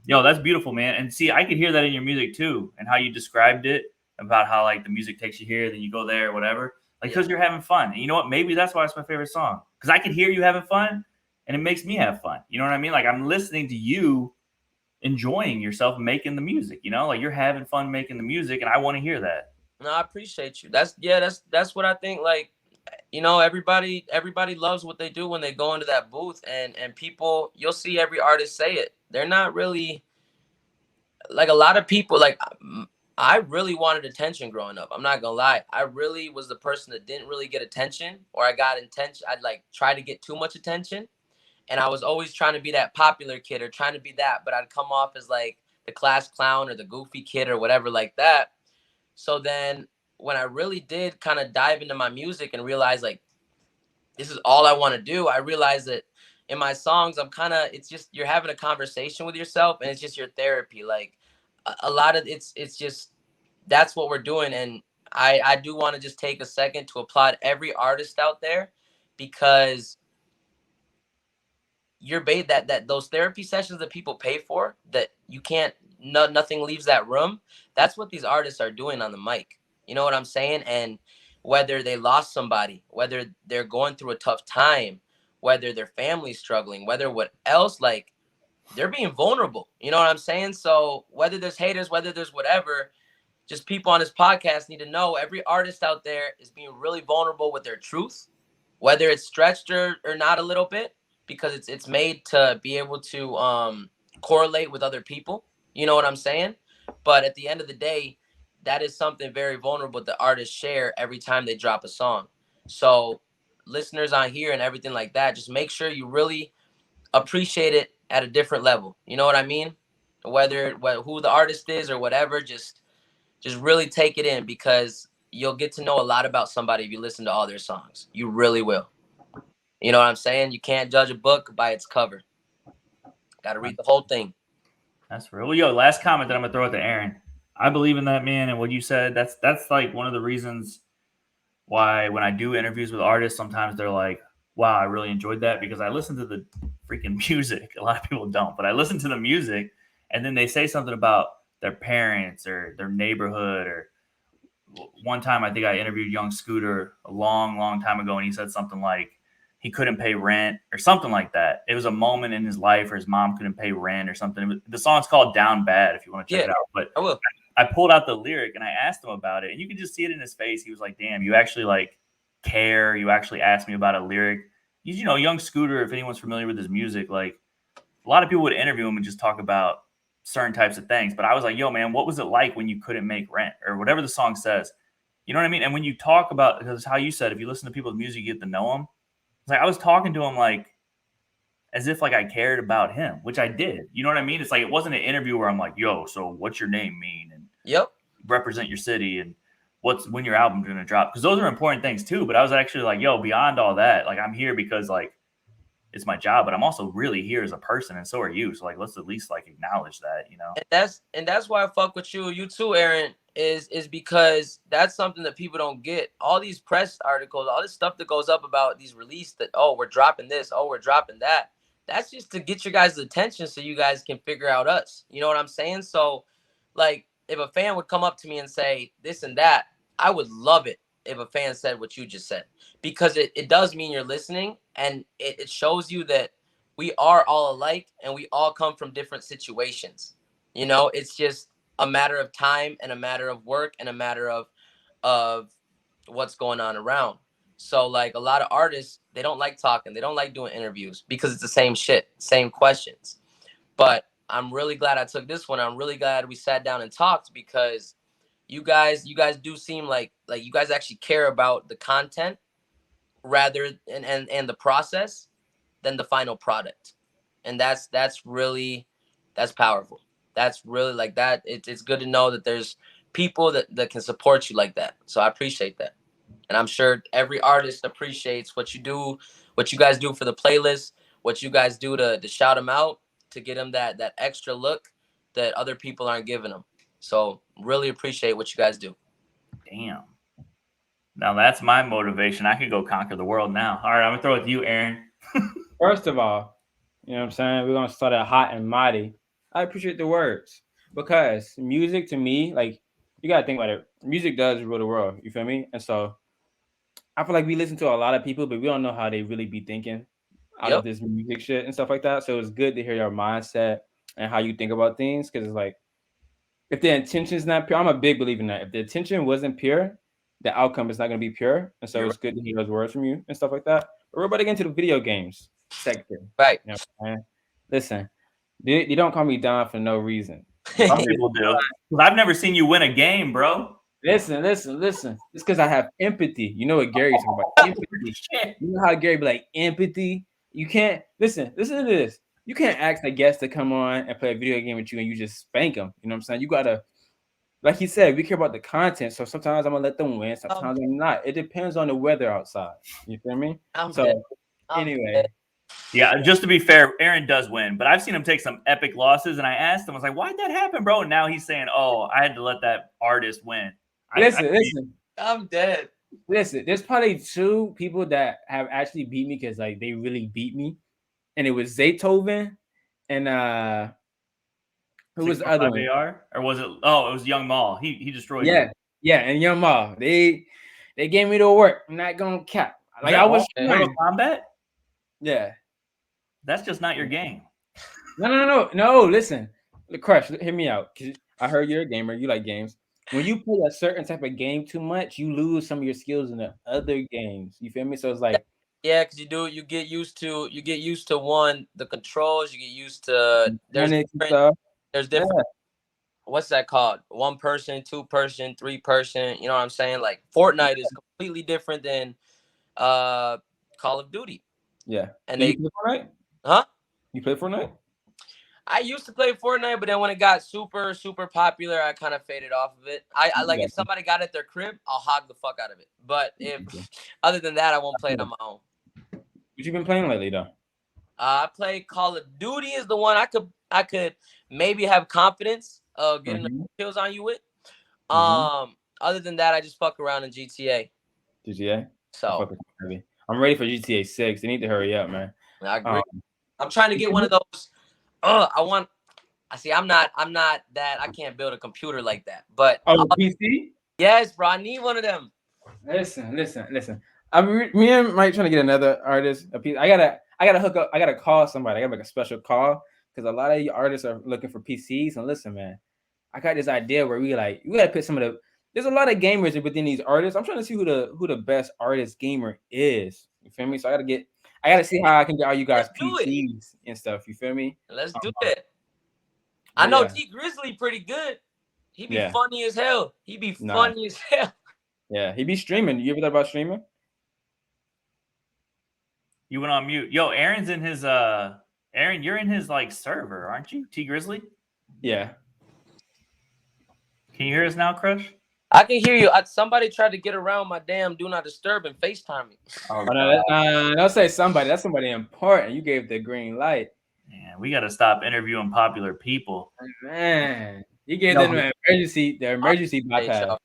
that's beautiful, man. And see, I could hear that in your music too, and how you described it about how like the music takes you here, then you go there, whatever. Like because you're having fun. And you know what? Maybe that's why it's my favorite song. Because I can hear you having fun, and it makes me have fun. You know what I mean? Like I'm listening to you enjoying yourself making the music, like you're having fun making the music, and I want to hear that. No, I appreciate you. That's what I think. Like, everybody loves what they do when they go into that booth, and people, you'll see every artist say it. They're not really like a lot of people. Like, I really wanted attention growing up. I'm not gonna lie. I really was the person that didn't really get attention, or I got attention. I'd like try to get too much attention. And I was always trying to be that popular kid or trying to be that, but I'd come off as like the class clown or the goofy kid or whatever like that. So then when I really did kind of dive into my music and realize like, this is all I want to do, I realized that in my songs, it's just, you're having a conversation with yourself and it's just your therapy. Like a lot of it's just, that's what we're doing. And I do want to just take a second to applaud every artist out there, because you're paid that those therapy sessions that people pay for, that you can't, nothing leaves that room. That's what these artists are doing on the mic. You know what I'm saying? And whether they lost somebody, whether they're going through a tough time, whether their family's struggling, whether what else, like they're being vulnerable. You know what I'm saying? So whether there's haters, whether there's whatever, just people on this podcast need to know every artist out there is being really vulnerable with their truth, whether it's stretched or not a little bit, because it's made to be able to correlate with other people. You know what I'm saying? But at the end of the day, that is something very vulnerable that artists share every time they drop a song. So listeners on here and everything like that, just make sure you really appreciate it at a different level. You know what I mean? Whether who the artist is or whatever, just really take it in, because you'll get to know a lot about somebody if you listen to all their songs. You really will. You know what I'm saying? You can't judge a book by its cover. Got to read the whole thing. That's real. Well, yo, last comment that I'm gonna throw at to Aaron. I believe in that, man, and what you said. That's like one of the reasons why when I do interviews with artists, sometimes they're like, wow, I really enjoyed that because I listened to the freaking music. A lot of people don't, but I listened to the music, and then they say something about their parents or their neighborhood. Or one time, I think I interviewed Young Scooter a long, long time ago, and he said something like he couldn't pay rent or something like that. It was a moment in his life where his mom couldn't pay rent or something. The song's called "Down Bad" if you want to check it out. But I will. I pulled out the lyric and I asked him about it, and you could just see it in his face. He was like, "Damn, you actually like care. You actually asked me about a lyric." You know, Young Scooter. If anyone's familiar with his music, like a lot of people would interview him and just talk about certain types of things. But I was like, "Yo, man, what was it like when you couldn't make rent or whatever the song says?" You know what I mean? And when you talk about, because how you said, if you listen to people's music, you get to know them. It's like I was talking to him like as if like I cared about him, which I did. You know what I mean? It's like it wasn't an interview where I'm like, "Yo, so what's your name mean?" and Yep. represent your city and what's when your album's going to drop, because those are important things too. But I was actually like, yo, beyond all that, like I'm here because like it's my job, but I'm also really here as a person, and so are you. So like let's at least like acknowledge that, you know. And that's why I fuck with you too, Aaron, is because that's something that people don't get. All these press articles, all this stuff that goes up about these releases that, oh, we're dropping this, oh, we're dropping that. That's just to get your guys' attention so you guys can figure out us. You know what I'm saying? So like if a fan would come up to me and say this and that, I would love it if a fan said what you just said, because it does mean you're listening, and it shows you that we are all alike and we all come from different situations. You know, it's just a matter of time and a matter of work and a matter of what's going on around. So like a lot of artists, they don't like talking, they don't like doing interviews because it's the same shit, same questions. But I'm really glad I took this one. I'm really glad we sat down and talked, because you guys do seem like you guys actually care about the content rather and the process than the final product. And that's really, that's powerful. That's really like that. It's good to know that there's people that can support you like that. So I appreciate that. And I'm sure every artist appreciates what you do, what you guys do for the playlist, what you guys do to shout them out, to get them that extra look that other people aren't giving them. So really appreciate what you guys do. Damn. Now that's my motivation. I could go conquer the world now. All right, I'm gonna throw it with you, Aaron. First of all, you know what I'm saying? We're gonna start at hot and mighty. I appreciate the words, because music to me, like, you gotta think about it. Music does rule the world. You feel me? And so I feel like we listen to a lot of people, but we don't know how they really be thinking out of Yep. this music shit and stuff like that. So it's good to hear your mindset and how you think about things, because it's like, if the intention is not pure, I'm a big believer in that. If the intention wasn't pure, the outcome is not going to be pure. And so You're it's good to hear those words from you and stuff like that. But we're about to get into the video games sector. right. You know what I'm saying? Listen, you don't call me Don for no reason. Some people do. 'Cause I've never seen you win a game, bro. Listen. It's because I have empathy. You know what Gary's talking about? Empathy. Shit. You know how Gary be like, empathy? You can't, listen to this. You can't ask a guest to come on and play a video game with you and you just spank them. You know what I'm saying? You got to, like he said, we care about the content. So sometimes I'm going to let them win. Sometimes I'm not. It depends on the weather outside. You feel me? Anyway. Yeah, just to be fair, Aaron does win, but I've seen him take some epic losses, and I asked him, I was like, why'd that happen, bro? And now he's saying, oh, I had to let that artist win. Listen. I'm dead. Listen, there's probably two people that have actually beat me because like they really beat me. And it was Zaytoven and who was the other one? AR? Or was it? Oh, it was Young Maul. He destroyed you. Yeah, and Young Ma. They gave me the work. I'm not gonna cap. Like I was Mortal Kombat? Yeah. That's just not your game. No. Listen, Lil Crush, hear me out. Cause I heard you're a gamer. You like games. When you play a certain type of game too much, you lose some of your skills in the other games. You feel me? So it's like, yeah, because you get used to one, the controls. You get used to there's different. What's that called? 1 person, 2 person, 3 person. You know what I'm saying? Like Fortnite is completely different than Call of Duty. Yeah. And you play Fortnite? Huh? You play Fortnite? I used to play Fortnite, but then when it got super, super popular, I kind of faded off of it. I like if somebody got at their crib, I'll hog the fuck out of it. But if other than that, I won't play it on my own. What you been playing lately though? I play Call of Duty is the one I could maybe have confidence of getting the kills on you with. Other than that, I just fuck around in GTA. GTA? So I'm ready for GTA 6. They need to hurry up, man. I agree. I'm trying to get one of those. I'm not that. I can't build a computer like that. But PC. Yes, bro. I need one of them. Listen. Me and Mike trying to get another artist a piece. I gotta hook up. I gotta call somebody. I gotta make a special call because a lot of you artists are looking for PCs. And listen, man, I got this idea where we gotta put some of the. There's a lot of gamers within these artists. I'm trying to see who the best artist gamer is. You feel me? So I gotta see how I can get all you guys PCs and stuff. You feel me? Let's do it. I know T Grizzly pretty good. He be funny as hell. Yeah, he be streaming. You ever thought about streaming? You went on mute. Yo, Aaron's in his Aaron, you're in his like server, aren't you? T Grizzly? Yeah. Can you hear us now, Crush? I can hear you. Somebody tried to get around my damn do not disturb and FaceTime me. Don't say somebody. That's somebody important. You gave the green light. Man, we gotta stop interviewing popular people. Man, you gave them the emergency bypass.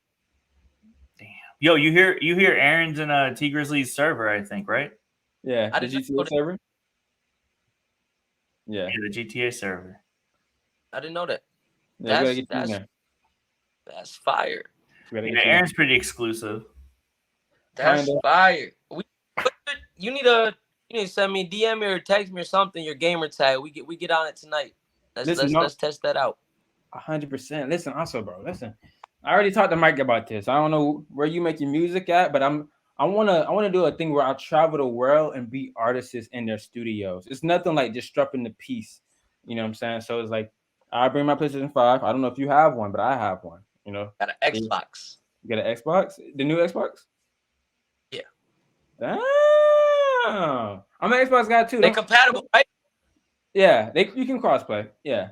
Damn. Yo, you hear Aaron's in T Grizzly's server, I think, right? Yeah, the GTA server. Yeah, the GTA server. I didn't know that. That's fire. Aaron's pretty exclusive. That's fire. You need to send me a DM or text me or something. Your gamer tag. We get on it tonight. Let's test that out. 100%. Listen, also, bro. Listen, I already talked to Mike about this. I don't know where you make your music at, but I wanna do a thing where I travel the world and beat artists in their studios. It's nothing like disrupting the piece. You know what I'm saying? So it's like I bring my PlayStation 5. I don't know if you have one, but I have one. You know, got an Xbox. You got an Xbox? The new Xbox? Yeah. Damn. I'm an Xbox guy too. They're compatible, right? Yeah, you can crossplay. Yeah.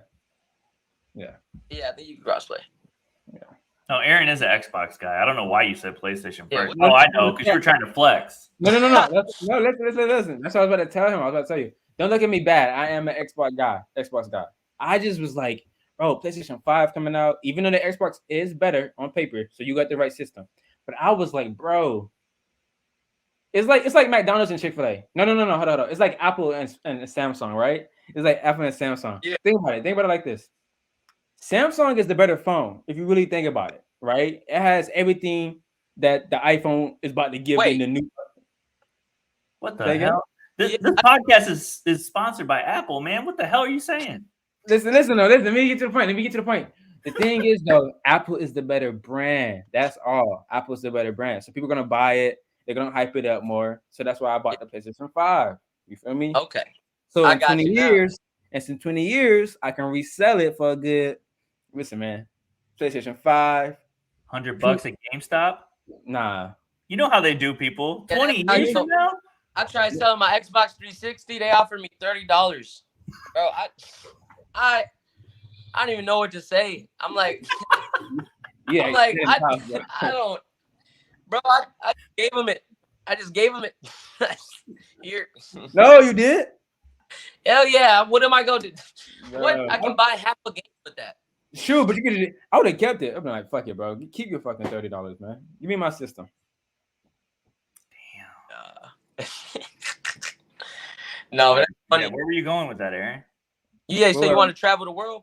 Yeah, I think you can crossplay. Yeah. No, Aaron is an Xbox guy. I don't know why you said PlayStation first. Oh, I know, because you're trying to flex. No. Listen. That's what I was about to tell him. I was about to tell you. Don't look at me bad. I am an Xbox guy. I just was like, bro, PlayStation 5 coming out, even though the Xbox is better on paper, so you got the right system. But I was like, bro, it's like McDonald's and Chick-fil-A. No. Hold on. It's like Apple and Samsung, right? It's like Apple and Samsung. Yeah. Think about it like this. Samsung is the better phone, if you really think about it, right? It has everything that the iPhone is about to give in the new. What the hell? This podcast is sponsored by Apple, man. What the hell are you saying? Listen. Let me get to the point. The thing is, though, Apple is the better brand. That's all. Apple's the better brand. So people are gonna buy it. They're gonna hype it up more. So that's why I bought the PlayStation 5. You feel me? Okay. So in 20 years, I can resell it for a good. Listen, man. PlayStation 5. $100 at GameStop? Nah. You know how they do, people. 20 years from now? I tried selling my Xbox 360. They offered me $30. Bro, I don't even know what to say. I'm like, I don't, bro. I gave him it. I just gave him it. Here. No, you did. Hell yeah. What am I going to do? What? I can buy half a game with that. Sure, but I would have kept it. I'd be like, fuck it, bro. Keep your fucking $30, man. Give me my system. Damn. No, that's funny. Yeah, where were you going with that, Aaron? Yeah, so you want to travel the world?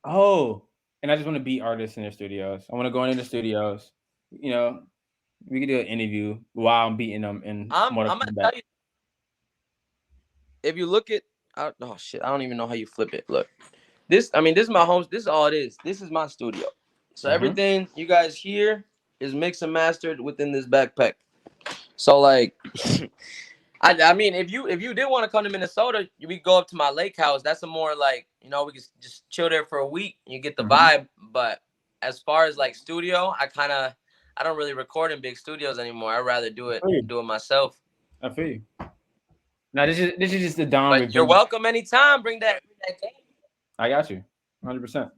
Oh, and I just want to beat artists in their studios. I want to go into the studios. You know, we can do an interview while I'm beating them. And I'm gonna tell you. If you look at, oh shit, I don't even know how you flip it. Look, this is my home. This is all it is. This is my studio. So everything you guys hear is mixed and mastered within this backpack. So like, I mean, if you did want to come to Minnesota, we go up to my lake house. That's a more like, we can just chill there for a week. And you get the vibe. But as far as like studio, I don't really record in big studios anymore. I'd rather do it myself. I feel you. Now this is just the Dom. But you're welcome anytime. Bring that game. I got you, 100%.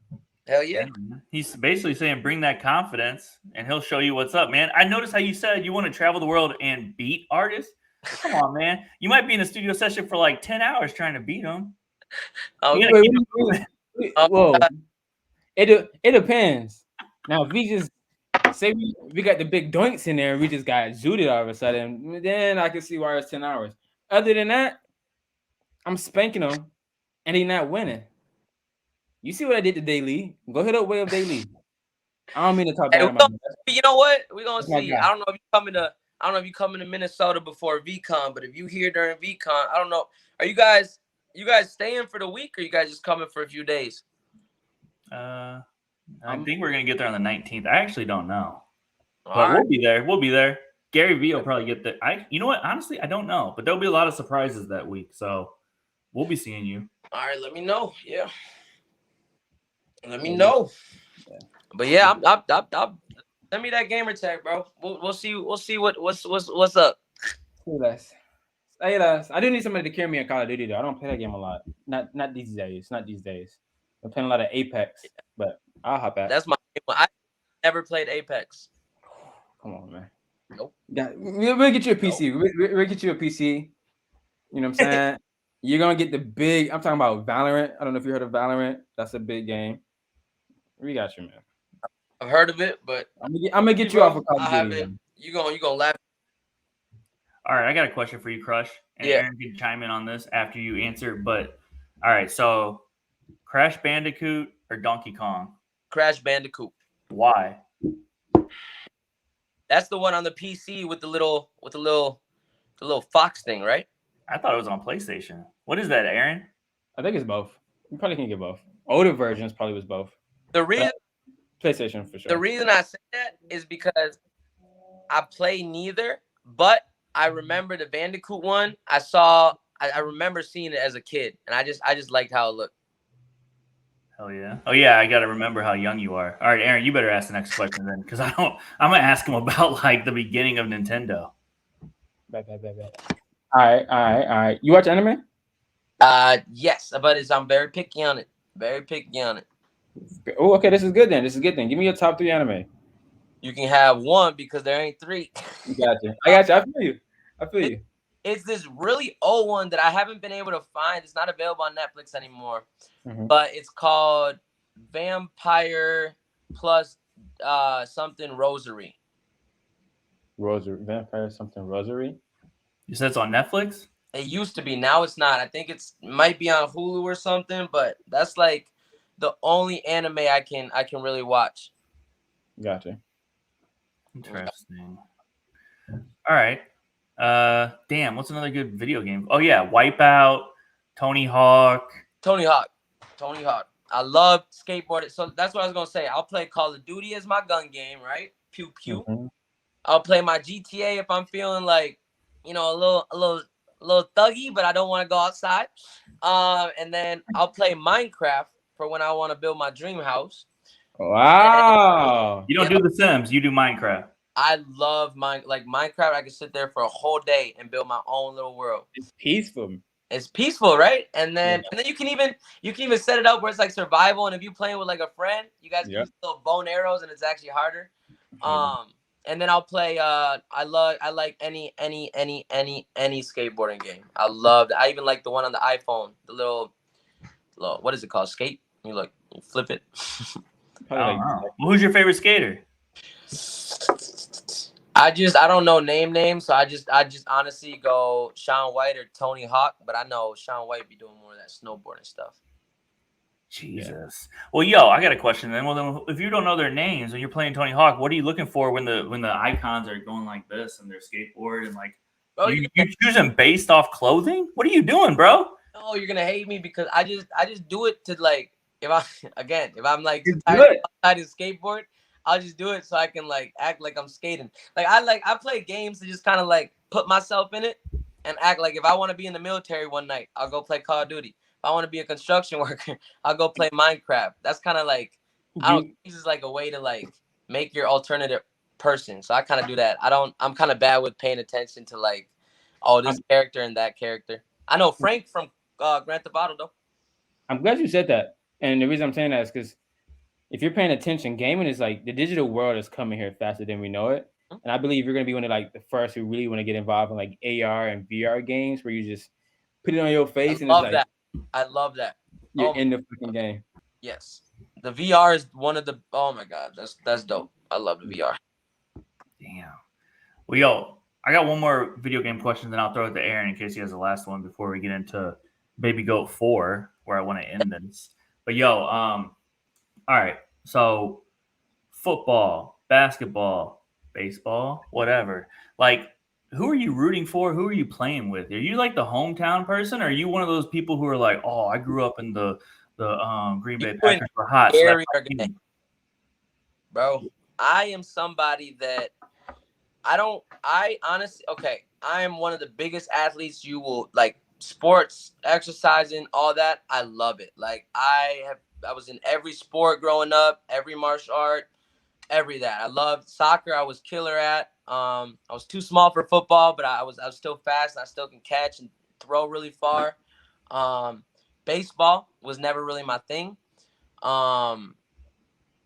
Hell yeah. He's basically saying bring that confidence, and he'll show you what's up, man. I noticed how you said you want to travel the world and beat artists. Come on, man. You might be in a studio session for like 10 hours trying to beat them. Whoa. It depends. Now, if we just say we got the big doinks in there and we just got zooted all of a sudden, then I can see why it's 10 hours. Other than that, I'm spanking them and they not winning. You see what I did to Daily? Go hit up Way of Daily. I don't mean to talk bad about him. You know what? We're gonna That's my see. guy. I don't know if you coming to Minnesota before VCon, but if you here during VCon, I don't know. Are you guys staying for the week or you guys just coming for a few days? I think we're gonna get there on the 19th. I actually don't know, but All we'll right. be there. We'll be there. Gary V will probably get there. You know what? Honestly, I don't know, but there'll be a lot of surprises that week, so we'll be seeing you. All right, let me know. Yeah, let me know. Yeah. But yeah, I'm send me that gamer tag, bro. We'll see what's up. Say less. I do need somebody to carry me in Call of Duty though. I don't play that game a lot. Not these days. Not these days. I'm playing a lot of Apex, but I'll hop out. That's my one. I never played Apex. Come on, man. Nope. Yeah, we'll get you a PC. Nope. We'll get you a PC. You know what I'm saying? You're gonna get the big. I'm talking about Valorant. I don't know if you heard of Valorant. That's a big game. We got you, man. I've heard of it, but I'm gonna get you off of Call of Duty. You gonna laugh. All right, I got a question for you, Crush. And Yeah. Aaron can chime in on this after you answer. But all right, so Crash Bandicoot or Donkey Kong? Crash Bandicoot. Why? That's the one on the PC with the little fox thing, right? I thought it was on PlayStation. What is that, Aaron? I think it's both. You probably can get both. Older versions probably was both. The reason PlayStation for sure. The reason I say that is because I play neither, but I remember the Bandicoot one. I remember seeing it as a kid, and I just liked how it looked. Hell yeah! Oh yeah, I got to remember how young you are. All right, Aaron, you better ask the next question then, because I'm gonna ask him about like the beginning of Nintendo. All right. You watch anime? Yes, but I'm very picky on it. Very picky on it. Oh, okay. This is good then. Give me your top 3 anime. You can have one because there ain't 3. Gotcha. I got you. I feel you. It's this really old one that I haven't been able to find. It's not available on Netflix anymore. But it's called Vampire plus something Rosary. Vampire something Rosary? You said it's on Netflix? It used to be. Now it's not. I think it might be on Hulu or something, but that's like the only anime I can really watch. Gotcha. Interesting. All right. Damn, what's another good video game? Oh yeah, Wipeout, Tony Hawk. I love skateboarding. So that's what I was gonna say. I'll play Call of Duty as my gun game, right? Pew pew. I'll play my GTA if I'm feeling like, a little thuggy, but I don't want to go outside. And then I'll play Minecraft for when I want to build my dream house. Wow. You don't do The Sims, you do Minecraft. I love Minecraft. I can sit there for a whole day and build my own little world. It's peaceful. It's peaceful, right? And then you can even set it up where it's like survival. And if you're playing with like a friend, you guys can use little bow and arrows, and it's actually harder. And then I'll play. I like any skateboarding game. I love that. I even like the one on the iPhone. The little what is it called? Skate. You flip it. Who's your favorite skater? I don't know names, so I just honestly go Shaun White or Tony Hawk, but I know Shaun White be doing more of that snowboarding stuff. Jesus. Well, yo, I got a question then. Well, then, if you don't know their names and you're playing Tony Hawk, what are you looking for when the icons are going like this and their skateboard and like you choose them based off clothing? What are you doing, bro? Oh, you're gonna hate me because I just do it to like if I'm like too tired to skateboard. I'll just do it so I can like act like I'm skating. I play games to just kind of like put myself in it and act like if I want to be in the military one night, I'll go play Call of Duty. If I want to be a construction worker, I'll go play Minecraft. That's kind of like this is like a way to like make your alternative person. So I kind of do that. I'm kind of bad with paying attention to like this character and that character. I know Frank from Grand Theft Auto though. I'm glad you said that. And the reason I'm saying that is because if you're paying attention, gaming is like the digital world is coming here faster than we know it. And I believe you're going to be one of like the first who really want to get involved in like AR and VR games where you just put it on your face and it's like I love that. You're in the fucking game. Yes. The VR is one of the oh my god, that's dope. I love the VR. Damn. Well, yo, I got one more video game question, then I'll throw it to Aaron in case he has the last one before we get into Baby Goat 4, where I want to end this. But yo, all right. So football, basketball, baseball, whatever. Like, who are you rooting for? Who are you playing with? Are you like the hometown person, or are you one of those people who are like, oh, I grew up in the Green Bay You and Packers were hot, so Gary that's are my gonna, team. bro. I am somebody that I honestly, okay, I am one of the biggest athletes you will like, sports, exercising, all that. I love it. Like I was in every sport growing up, every martial art, every that. I loved soccer. I was killer at. I was too small for football, but I was still fast and I still can catch and throw really far. Um, Baseball was never really my thing. Um,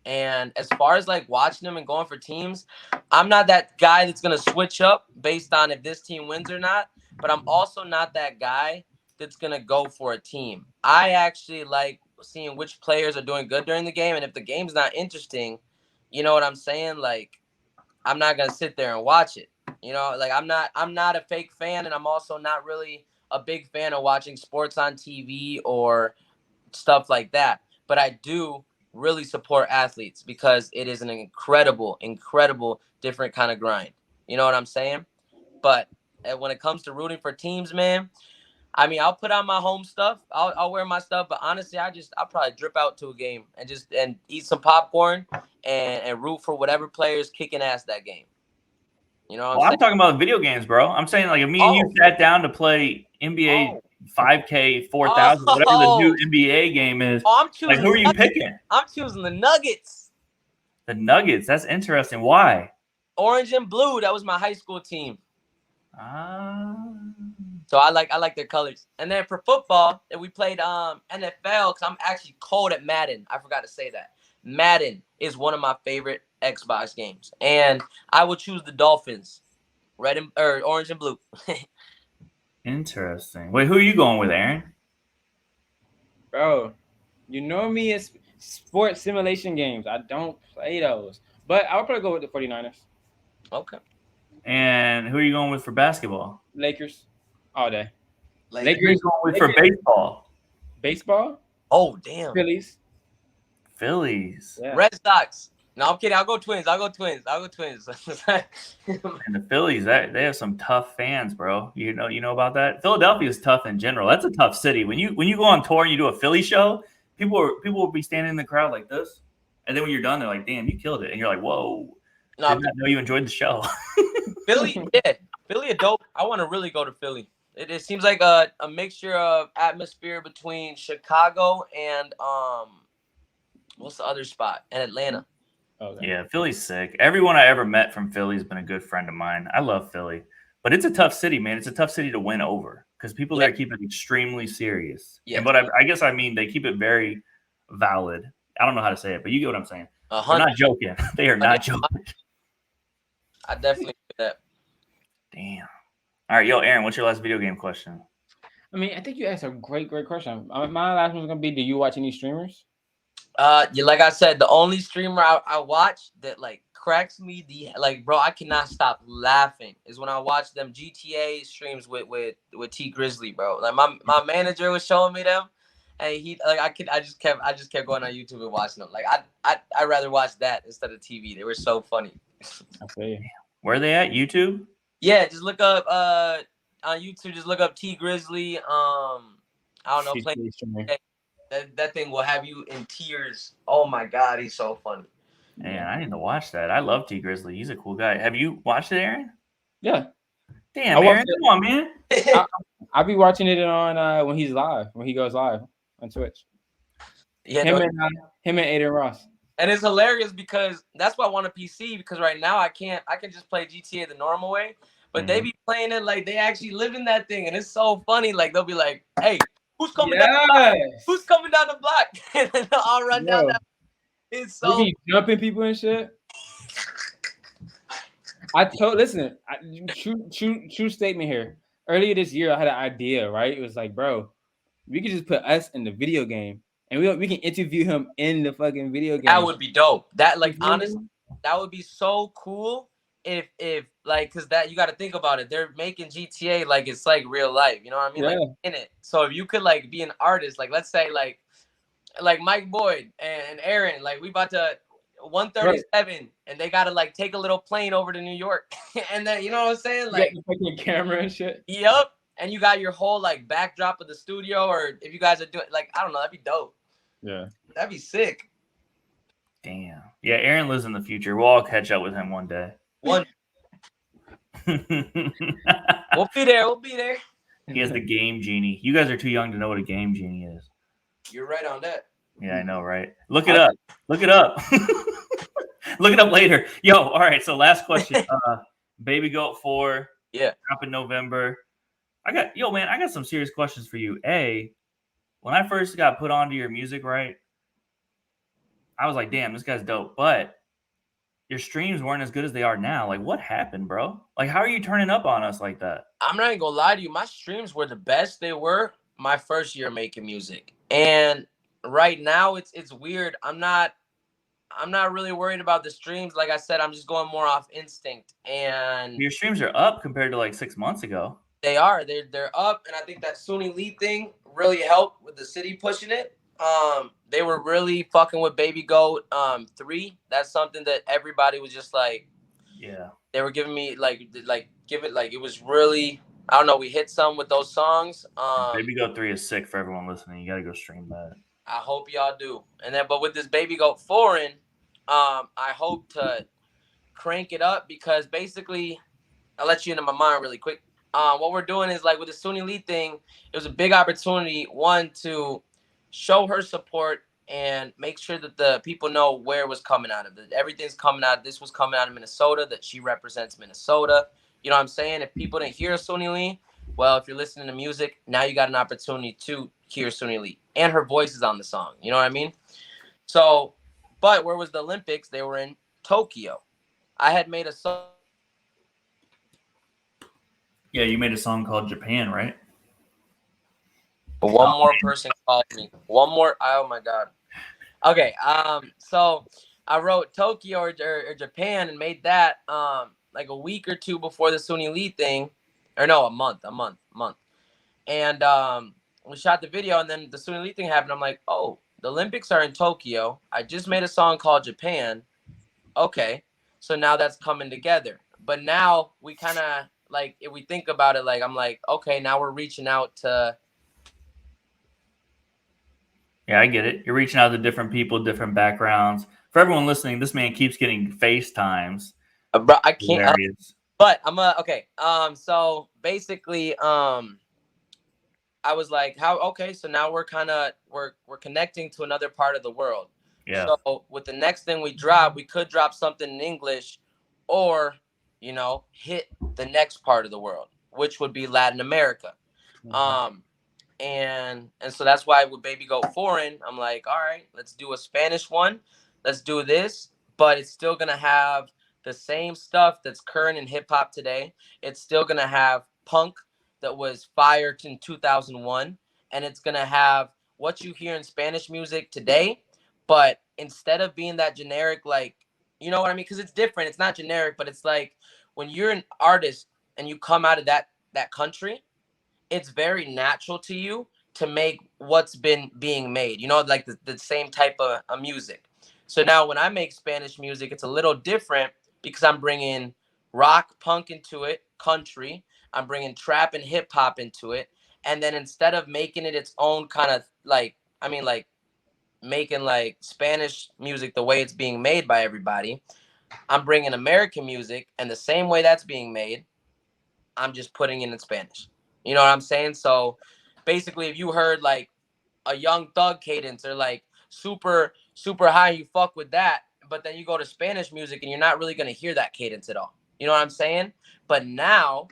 and as far as like watching them and going for teams, I'm not that guy that's gonna switch up based on if this team wins or not. But I'm also not that guy that's gonna go for a team. I actually like seeing which players are doing good during the game, and if the game's not interesting, you know what I'm saying? Like, I'm not gonna sit there and watch it. You know, like I'm not a fake fan, and I'm also not really a big fan of watching sports on TV or stuff like that. But I do really support athletes because it is an incredible, incredible different kind of grind. You know what I'm saying? But when it comes to rooting for teams, man, I mean, I'll put on my home stuff. I'll wear my stuff, but honestly, I'll probably drip out to a game and eat some popcorn and root for whatever players kicking ass that game. You know what I'm Well, I'm saying? talking about video games, bro. I'm saying like if me and you Oh, sat down to play NBA oh, 5K 4000, whatever the new NBA game is, I'm like choosing. who are you picking? I'm choosing the Nuggets. The Nuggets. That's interesting. Why? Orange and blue. That was my high school team. Ah. So I like their colors. And then for football, we played NFL because I'm actually cold at Madden. I forgot to say that. Madden is one of my favorite Xbox games, and I will choose the Dolphins, orange and blue. Interesting. Wait, who are you going with, Aaron? Bro, you know me, it's sports simulation games. I don't play those. But I'll probably go with the 49ers. Okay. And who are you going with for basketball? Lakers. All day. Who are you going with for baseball? Baseball? Oh, damn. Phillies. Yeah. Red Sox. No, I'm kidding. I'll go Twins. And the Phillies, they have some tough fans, bro. You know about that? Philadelphia is tough in general. That's a tough city. When you go on tour and you do a Philly show, people will be standing in the crowd like this, and then when you're done, they're like, "Damn, you killed it!" And you're like, "Whoa, did not know you enjoyed the show." Philly, yeah, Philly a dope. I want to really go to Philly. It seems like a mixture of atmosphere between Chicago and what's the other spot? And Atlanta. Okay. Yeah, Philly's sick. Everyone I ever met from Philly has been a good friend of mine. I love Philly, but it's a tough city, man. It's a tough city to win over because people there keep it extremely serious. Yeah. But I guess I mean they keep it very valid. I don't know how to say it, but you get what I'm saying. They're not joking. They are not joking. I definitely get that. Damn. All right, yo, Aaron, what's your last video game question? I mean, I think you asked a great question. My last one's gonna be: do you watch any streamers? Like I said, the only streamer I watch that like cracks me bro, I cannot stop laughing is when I watch them GTA streams with T Grizzly, bro. Like my manager was showing me them, and I just kept going on YouTube and watching them. Like I'd rather watch that instead of TV. They were so funny. I see. Where are they at? YouTube? Yeah, just look up on YouTube. Just look up T Grizzly. I don't know. That thing will have you in tears. Oh my god, he's so funny. Man, I need to watch that. I love T Grizzly. He's a cool guy. Have you watched it, Aaron? Yeah. Damn, Aaron, come on, man. I'll be watching it on when he goes live on Twitch. Yeah, him and Aiden Ross. And it's hilarious because that's why I want a PC, because right now I can just play GTA the normal way, but they be playing it like they actually live in that thing, and it's so funny. Like they'll be like, "Hey, who's coming down the block? Who's coming down the block?" And then they'll all run down that. It's so be jumping people and shit. True statement here. Earlier this year, I had an idea, right? It was like, bro, we could just put us in the video game, and we can interview him in the fucking video game. That would be dope. That honestly, that would be so cool. if like, because that you got to think about it, they're making GTA like it's like real life, you know what I mean? Yeah. Like in it. So if you could like be an artist, like let's say like Mike Boyd and Aaron, like we about to 137 and they gotta like take a little plane over to New York. And then you know what I'm saying? You Like got the fucking camera and shit. yep. And you got your whole like backdrop of the studio, or if you guys are doing like, I don't know, that'd be dope. Yeah. That'd be sick. Damn. Yeah, Aaron lives in the future. We'll all catch up with him one day. One we'll be there. We'll be there. He has the game genie. You guys are too young to know what a game genie is. You're right on that. Yeah, I know, right? Look it up. Look it up. Look it up later. Yo, all right. So last question. Baby Goat 4. Yeah. Drop in November. I got some serious questions for you. A, when I first got put onto your music, right? I was like, damn, this guy's dope. But your streams weren't as good as they are now. Like, what happened, bro? Like, how are you turning up on us like that? I'm not even gonna lie to you. My streams were the best they were my first year making music. And right now it's weird. I'm not really worried about the streams. Like I said, I'm just going more off instinct. And Your streams are up compared to like 6 months ago. they are. They're up. And I think that Suni Lee thing really helped with the city pushing it. They were really fucking with Baby Goat 3. That's something that everybody was just like, yeah. They were giving me it was really, I don't know, we hit some with those songs. Baby Goat 3 is sick for everyone listening. You gotta go stream that. I hope y'all do. And then but with this Baby Goat Foreign, I hope to crank it up, because basically I'll let you into my mind really quick. What we're doing is like with the Suni Lee thing, it was a big opportunity, one, to show her support and make sure that the people know where it was coming out of. That everything's coming out. This was coming out of Minnesota, that she represents Minnesota. You know what I'm saying? If people didn't hear Suni Lee, well, if you're listening to music, now you got an opportunity to hear Suni Lee. And her voice is on the song. You know what I mean? So, but where was the Olympics? They were in Tokyo. I had made a song. Yeah, you made a song called Japan, right? But one more person called me. One more. Oh my God. Okay. So I wrote Tokyo or Japan and made that like a week or two before the Suni Lee thing, or no, a month. And we shot the video, and then the Suni Lee thing happened. I'm like, oh, the Olympics are in Tokyo. I just made a song called Japan. Okay, so now that's coming together. But now we kind of like, if we think about it, like I'm like, okay, now we're reaching out to. Yeah, I get it. You're reaching out to different people, different backgrounds. For everyone listening, this man keeps getting FaceTimes. Bro, I can't. Hilarious. But I'm okay. So basically, I was like, how? Okay, so now we're connecting to another part of the world. Yeah. So with the next thing we drop, we could drop something in English, or hit the next part of the world, which would be Latin America. Mm-hmm. And so that's why with Baby Goat Foreign, I'm like, all right, let's do a Spanish one. Let's do this, but it's still gonna have the same stuff that's current in hip hop today. It's still gonna have punk that was fired in 2001, and it's gonna have what you hear in Spanish music today. But instead of being that generic, like, you know what I mean? Because it's different. It's not generic, but it's like when you're an artist and you come out of that country, it's very natural to you to make what's been being made, like the same type of music. So now when I make Spanish music, it's a little different because I'm bringing rock, punk into it, country. I'm bringing trap and hip hop into it. And then instead of making it its own kind of making like Spanish music the way it's being made by everybody, I'm bringing American music, and the same way that's being made, I'm just putting it in Spanish. You know what I'm saying? So basically, if you heard like a Young Thug cadence or like super, super high, you fuck with that. But then you go to Spanish music and you're not really going to hear that cadence at all. You know what I'm saying? But now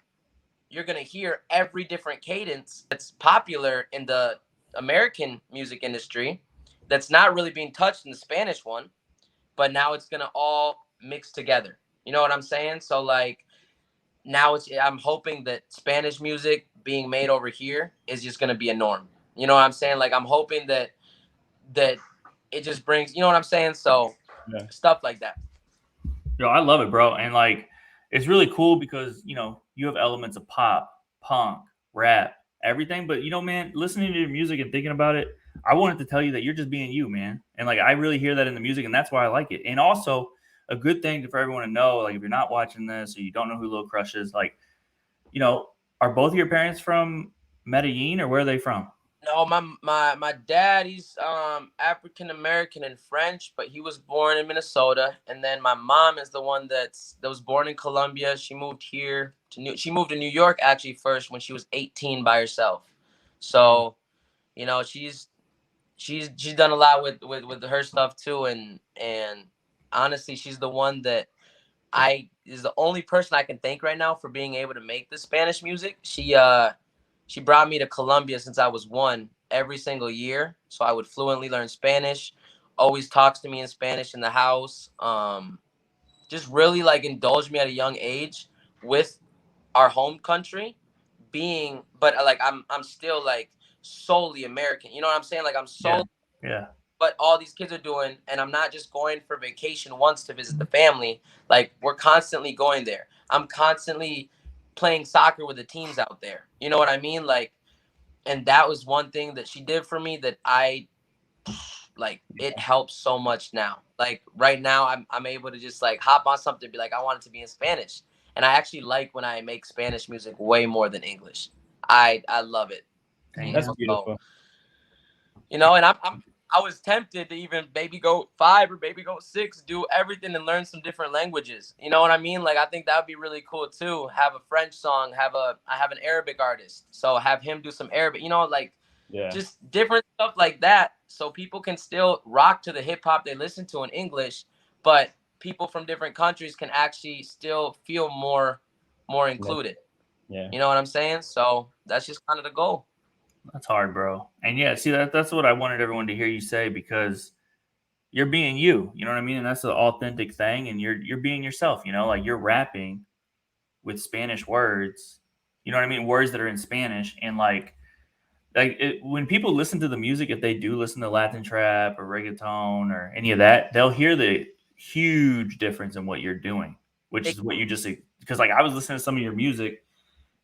you're going to hear every different cadence that's popular in the American music industry that's not really being touched in the Spanish one. But now it's going to all mix together. You know what I'm saying? So like, now I'm hoping that Spanish music being made over here is just going to be a norm. You know what I'm saying? Like, I'm hoping that it just brings, you know what I'm saying? So stuff like that. Yo, I love it, bro. And like, it's really cool because you have elements of pop, punk, rap, everything. But man, listening to your music and thinking about it, I wanted to tell you that you're just being you, man. And like I really hear that in the music, and that's why I like it. And also a good thing for everyone to know, like if you're not watching this or you don't know who Lil Crush is, like are both of your parents from Medellin or where are they from? No, my dad, he's African American and French, but he was born in Minnesota. And then my mom is the one that was born in Colombia. She moved here she moved to New York actually first when she was 18 by herself. So, she's done a lot with her stuff too, and honestly, she's the one that I is the only person I can thank right now for being able to make the Spanish music. She brought me to Colombia since I was 1 every single year, so I would fluently learn Spanish. Always talks to me in Spanish in the house. Just really like indulged me at a young age with our home country being, but like I'm still like solely American. You know what I'm saying? Like I'm Yeah. solely Yeah. what all these kids are doing, and I'm not just going for vacation once to visit the family. Like we're constantly going there. I'm constantly playing soccer with the teams out there. You know what I mean? Like, and that was one thing that she did for me that I like. It helps so much now. Like right now, I'm able to just like hop on something and be like, I want it to be in Spanish, and I actually like when I make Spanish music way more than English. I love it. Dang, That's yeah. beautiful. And I was tempted to even Baby Goat 5 or Baby Goat 6 do everything and learn some different languages. You know what I mean? Like I think that would be really cool too. Have a French song, I have an Arabic artist, so have him do some Arabic. Like Yeah. just different stuff like that, so people can still rock to the hip hop they listen to in English, but people from different countries can actually still feel more included. Yeah. You know what I'm saying? So that's just kind of the goal. That's hard, bro. And yeah, see that's what I wanted everyone to hear you say because you're being you. You know what I mean? And that's the authentic thing. And you're being yourself. Like you're rapping with Spanish words. You know what I mean? Words that are in Spanish. And when people listen to the music, if they do listen to Latin trap or reggaeton or any of that, they'll hear the huge difference in what you're doing, which is what you just because like I was listening to some of your music.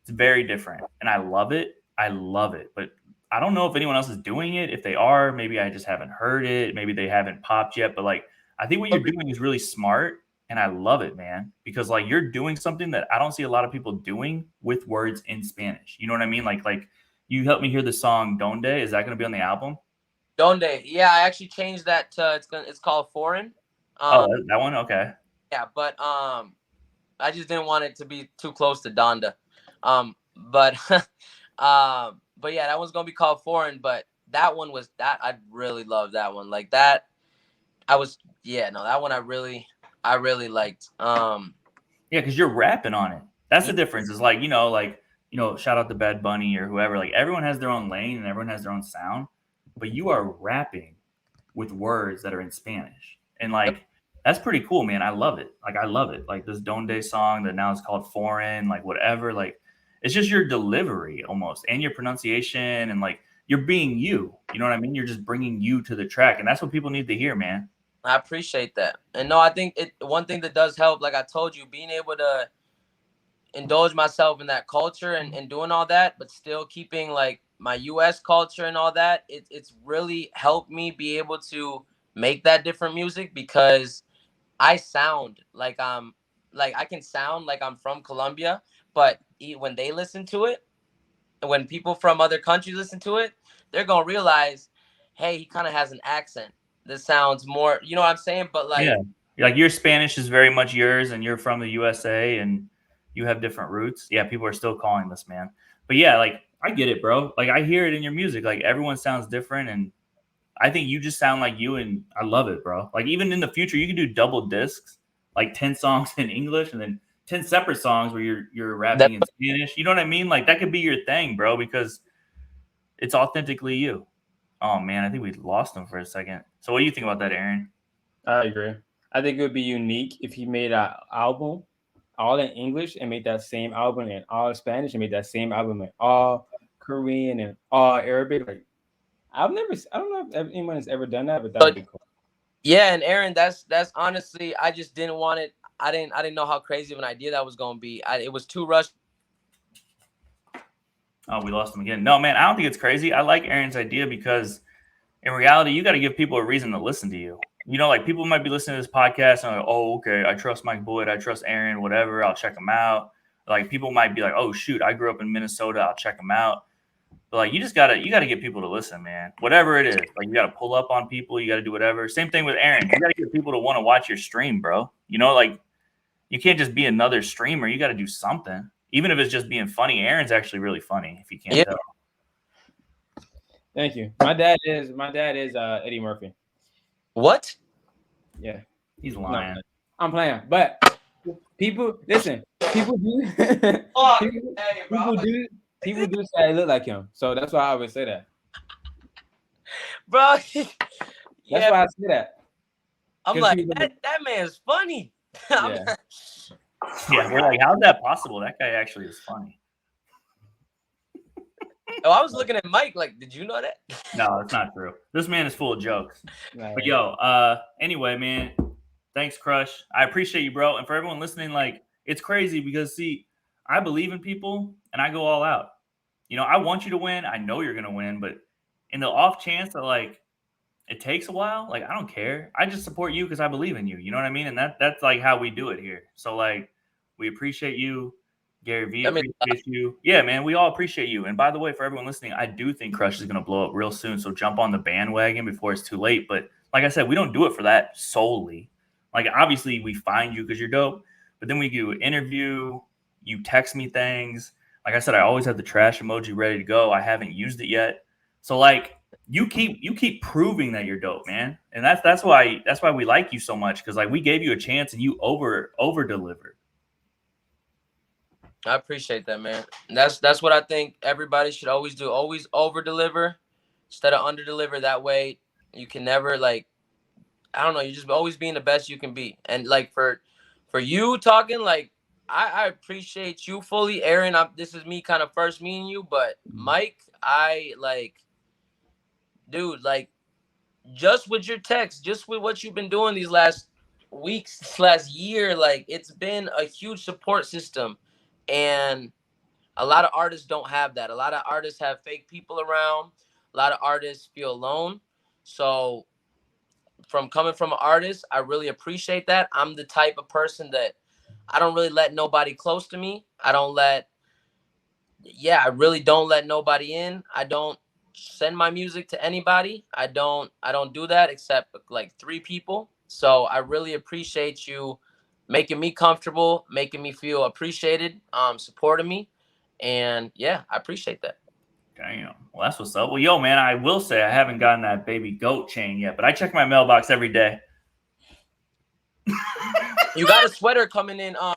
It's very different, and I love it. I love it, but I don't know if anyone else is doing it. If they are, maybe I just haven't heard it. Maybe they haven't popped yet. But like, I think what you're doing is really smart, and I love it, man. Because like you're doing something that I don't see a lot of people doing with words in Spanish. You know what I mean? Like you helped me hear the song "Donde." Is that going to be on the album? Donde? Yeah, I actually changed that to it's called Foreign. Oh, that one. Okay. Yeah, but I just didn't want it to be too close to Donda. But but yeah, that one's gonna be called Foreign. But that one was that I really loved that one. Like that, that one I really liked. Yeah, because you're rapping on it. That's the difference. Is shout out to Bad Bunny or whoever. Like everyone has their own lane and everyone has their own sound, but you are rapping with words that are in Spanish, and like that's pretty cool, man. I love it. Like I love it. Like this Donde song that now is called Foreign, like whatever. Like it's just your delivery almost and your pronunciation and like you're being you. You know what I mean? You're just bringing you to the track, and that's what people need to hear, man. I appreciate that. And no, I think one thing that does help, like I told you, being able to indulge myself in that culture and doing all that, but still keeping like my US culture and all that, it's really helped me be able to make that different music because I sound like I can sound like I'm from Colombia, but when they listen to it, when people from other countries listen to it, they're gonna realize, hey, he kind of has an accent. This sounds more, you know what I'm saying? But Yeah. like, Like your Spanish is very much yours and you're from the USA and you have different roots. Yeah, people are still calling this, man. But yeah, like I get it, bro. Like I hear it in your music. Like everyone sounds different and I think you just sound like you and I love it, bro. Like even in the future you can do double discs, like 10 songs in English and then 10 separate songs where you're that rapping in Spanish. You know what I mean? Like that could be your thing, bro, because it's authentically you. Oh man, I think we lost him for a second. So what do you think about that, Aaron? I agree. I think it would be unique if he made an album all in English and made that same album in all Spanish and made that same album in all Korean and all Arabic. Like I don't know if anyone has ever done that, but that so would be cool. yeah, and Aaron, that's honestly, I just didn't want it. I didn't know how crazy of an idea that was gonna be. It was too rushed. Oh, we lost him again. No, man, I don't think it's crazy. I like Aaron's idea because in reality, you got to give people a reason to listen to you. You know, like people might be listening to this podcast and like, oh, okay, I trust Mike Boyd, I trust Aaron, whatever. I'll check them out. Like people might be like, oh shoot, I grew up in Minnesota, I'll check them out. But like you gotta get people to listen, man. Whatever it is, like you gotta pull up on people, you gotta do whatever. Same thing with Aaron. You gotta get people to want to watch your stream, bro. You know, like you can't just be another streamer. You gotta do something, even if it's just being funny. Aaron's actually really funny, if you can't tell. Thank you. My dad is Eddie Murphy. What? Yeah, he's lying. No, I'm playing, but people listen. People do. People do say I look like him, so that's why I always say that, bro. That's why I say that. I'm like that man's funny. Yeah. Yeah, we're like, how's that possible? That guy actually is funny. Oh, I was looking at Mike like, did you know that? No, it's not true. This man is full of jokes. Right. But yo, anyway, man, thanks, Crush. I appreciate you, bro. And for everyone listening, like, it's crazy because, see, I believe in people and I go all out. You know, I want you to win. I know you're going to win. But in the off chance that, like, it takes a while, like, I don't care. I just support you because I believe in you. You know what I mean? And that's like how we do it here. So, like, we appreciate you. Gary V appreciates you. Yeah, man, we all appreciate you. And by the way, for everyone listening, I do think Crush is going to blow up real soon. So jump on the bandwagon before it's too late. But like I said, we don't do it for that solely. Like, obviously, we find you because you're dope. But then we do an interview. You text me things. Like I said, I always have the trash emoji ready to go. I haven't used it yet. So, like, you keep proving that you're dope, man. And that's why we like you so much, because, like, we gave you a chance and you over delivered. I appreciate that, man. That's what I think everybody should always do. Always over deliver instead of under deliver. That way you can never, like, I don't know, you just always being the best you can be. And like for you talking, like, I appreciate you fully. Aaron, this is me kind of first meeting you, but Mike, I like, dude, like, just with your text, just with what you've been doing these last weeks, last year, like, it's been a huge support system. And a lot of artists don't have that. A lot of artists have fake people around. A lot of artists feel alone. So coming from an artist, I really appreciate that. I'm the type of person that I don't really let nobody close to me. I really don't let nobody in. I don't send my music to anybody. I don't do that except like 3 people. So I really appreciate you making me comfortable, making me feel appreciated, supporting me. And yeah, I appreciate that. Damn. Well, that's what's up. Well, yo, man, I will say I haven't gotten that baby goat chain yet, but I check my mailbox every day. You got a sweater coming in. Oh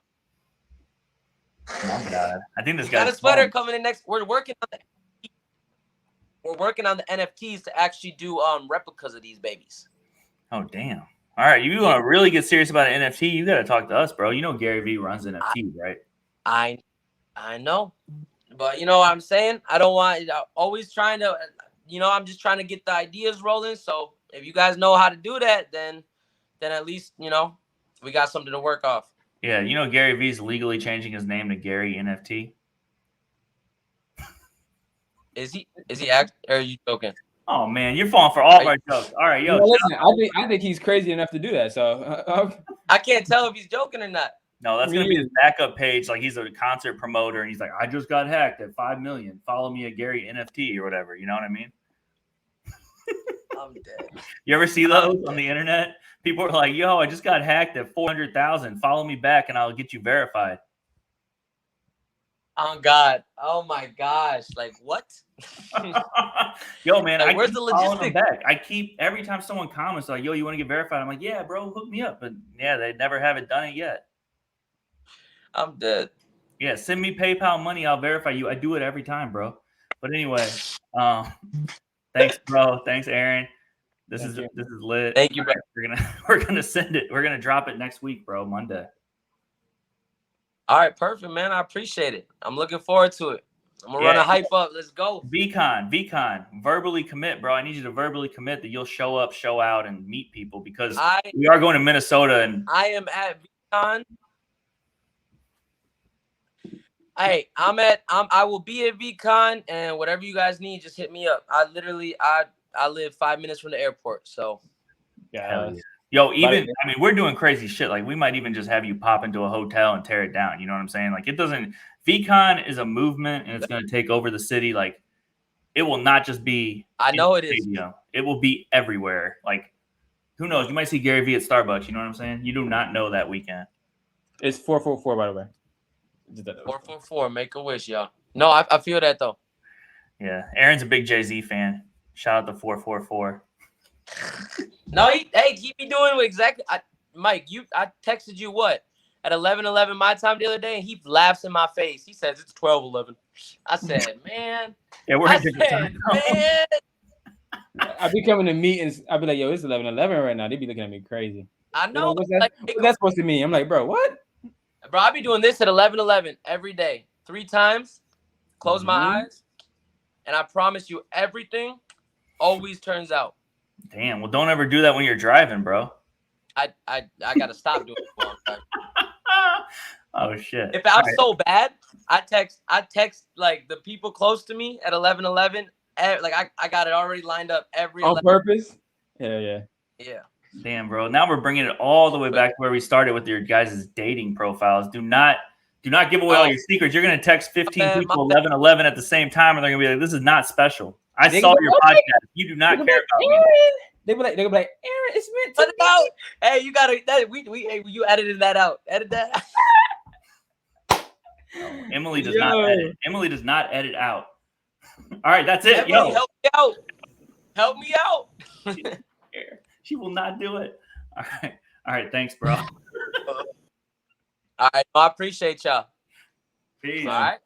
my God. I think this guy got a sweater coming in next. We're working on the NFTs to actually do replicas of these babies. Oh, damn. All right, you want to really get serious about an NFT, you got to talk to us, bro. You know Gary V runs NFTs, right? I know. But you know what I'm saying? I'm always trying to, I'm just trying to get the ideas rolling. So if you guys know how to do that, then at least, we got something to work off. Yeah, Gary V's legally changing his name to Gary NFT. Is he actually, or are you joking? Oh man, you're falling for all of our jokes. All right, yo. Listen, I think he's crazy enough to do that. So I can't tell if he's joking or not. No, that's gonna be his backup page. Like, he's a concert promoter, and he's like, I just got hacked at 5 million. Follow me at Gary NFT or whatever. You know what I mean? I'm dead. You ever see those on the internet? People are like, yo, I just got hacked at 400,000. Follow me back, and I'll get you verified. Oh God! Oh my gosh! Like, what? Yo, man, like, where's the logistics? Back. I keep, every time someone comments like, yo, you want to get verified? I'm like, yeah, bro, hook me up. But yeah, they never haven't done it yet. I'm dead. Yeah, send me PayPal money. I'll verify you. I do it every time, bro. But anyway, thanks, bro. Thanks, Aaron. This is lit. Thank you, bro. We're gonna send it. We're gonna drop it next week, bro. Monday. All right, perfect, man. I appreciate it. I'm looking forward to it. I'm gonna run a hype up. Let's go. VCon, verbally commit, bro. I need you to verbally commit that you'll show up, show out, and meet people, because we are going to Minnesota. And I am at VCon Hey, I will be at VCon, and whatever you guys need, just hit me up. I live 5 minutes from the airport, so. Hell yeah. Yo, even I mean, we're doing crazy shit. Like, we might even just have you pop into a hotel and tear it down. You know what I'm saying? Like, it doesn't. VCon is a movement, and it's going to take over the city. Like, it will not just be. I know it is. It will be everywhere. Like, who knows? You might see Gary Vee at Starbucks. You know what I'm saying? You do not know that weekend. It's 444, by the way. 444. Make a wish, y'all. No, I feel that though. Yeah, Aaron's a big Jay-Z fan. Shout out to 444. No, keep me doing exactly. Mike, I texted you what at 11:11 my time the other day, and he laughs in my face. He says it's 12:11. I said, man. Yeah, we're in different time. Man. I be coming to meetings. I be like, yo, it's 11:11 right now. They be looking at me crazy. I know. What's that supposed to mean? I'm like, bro, what? Bro, I be doing this at 11:11 every day, 3 times. Close my eyes, and I promise you, everything always turns out. Damn. Well, don't ever do that when you're driving, bro. I gotta stop doing it while I'm driving. Oh shit! If I'm so bad, I text like the people close to me at 11:11. Like I got it already lined up every on 11. purpose. Yeah. Damn, bro. Now we're bringing it all the way back to where we started with your guys' dating profiles. Do not give away all your secrets. You're gonna text 15 people 11:11 at the same time, and they're gonna be like, "This is not special." I saw your podcast. You do not care about me. They'll be like, Aaron, it's meant to be out. Hey, you gotta you edited that out. Edit that. No, Emily does not edit. Emily does not edit out. All right, that's it. Emily, help me out. Help me out. She will not do it. All right. Thanks, bro. All right, I appreciate y'all. Peace. All right.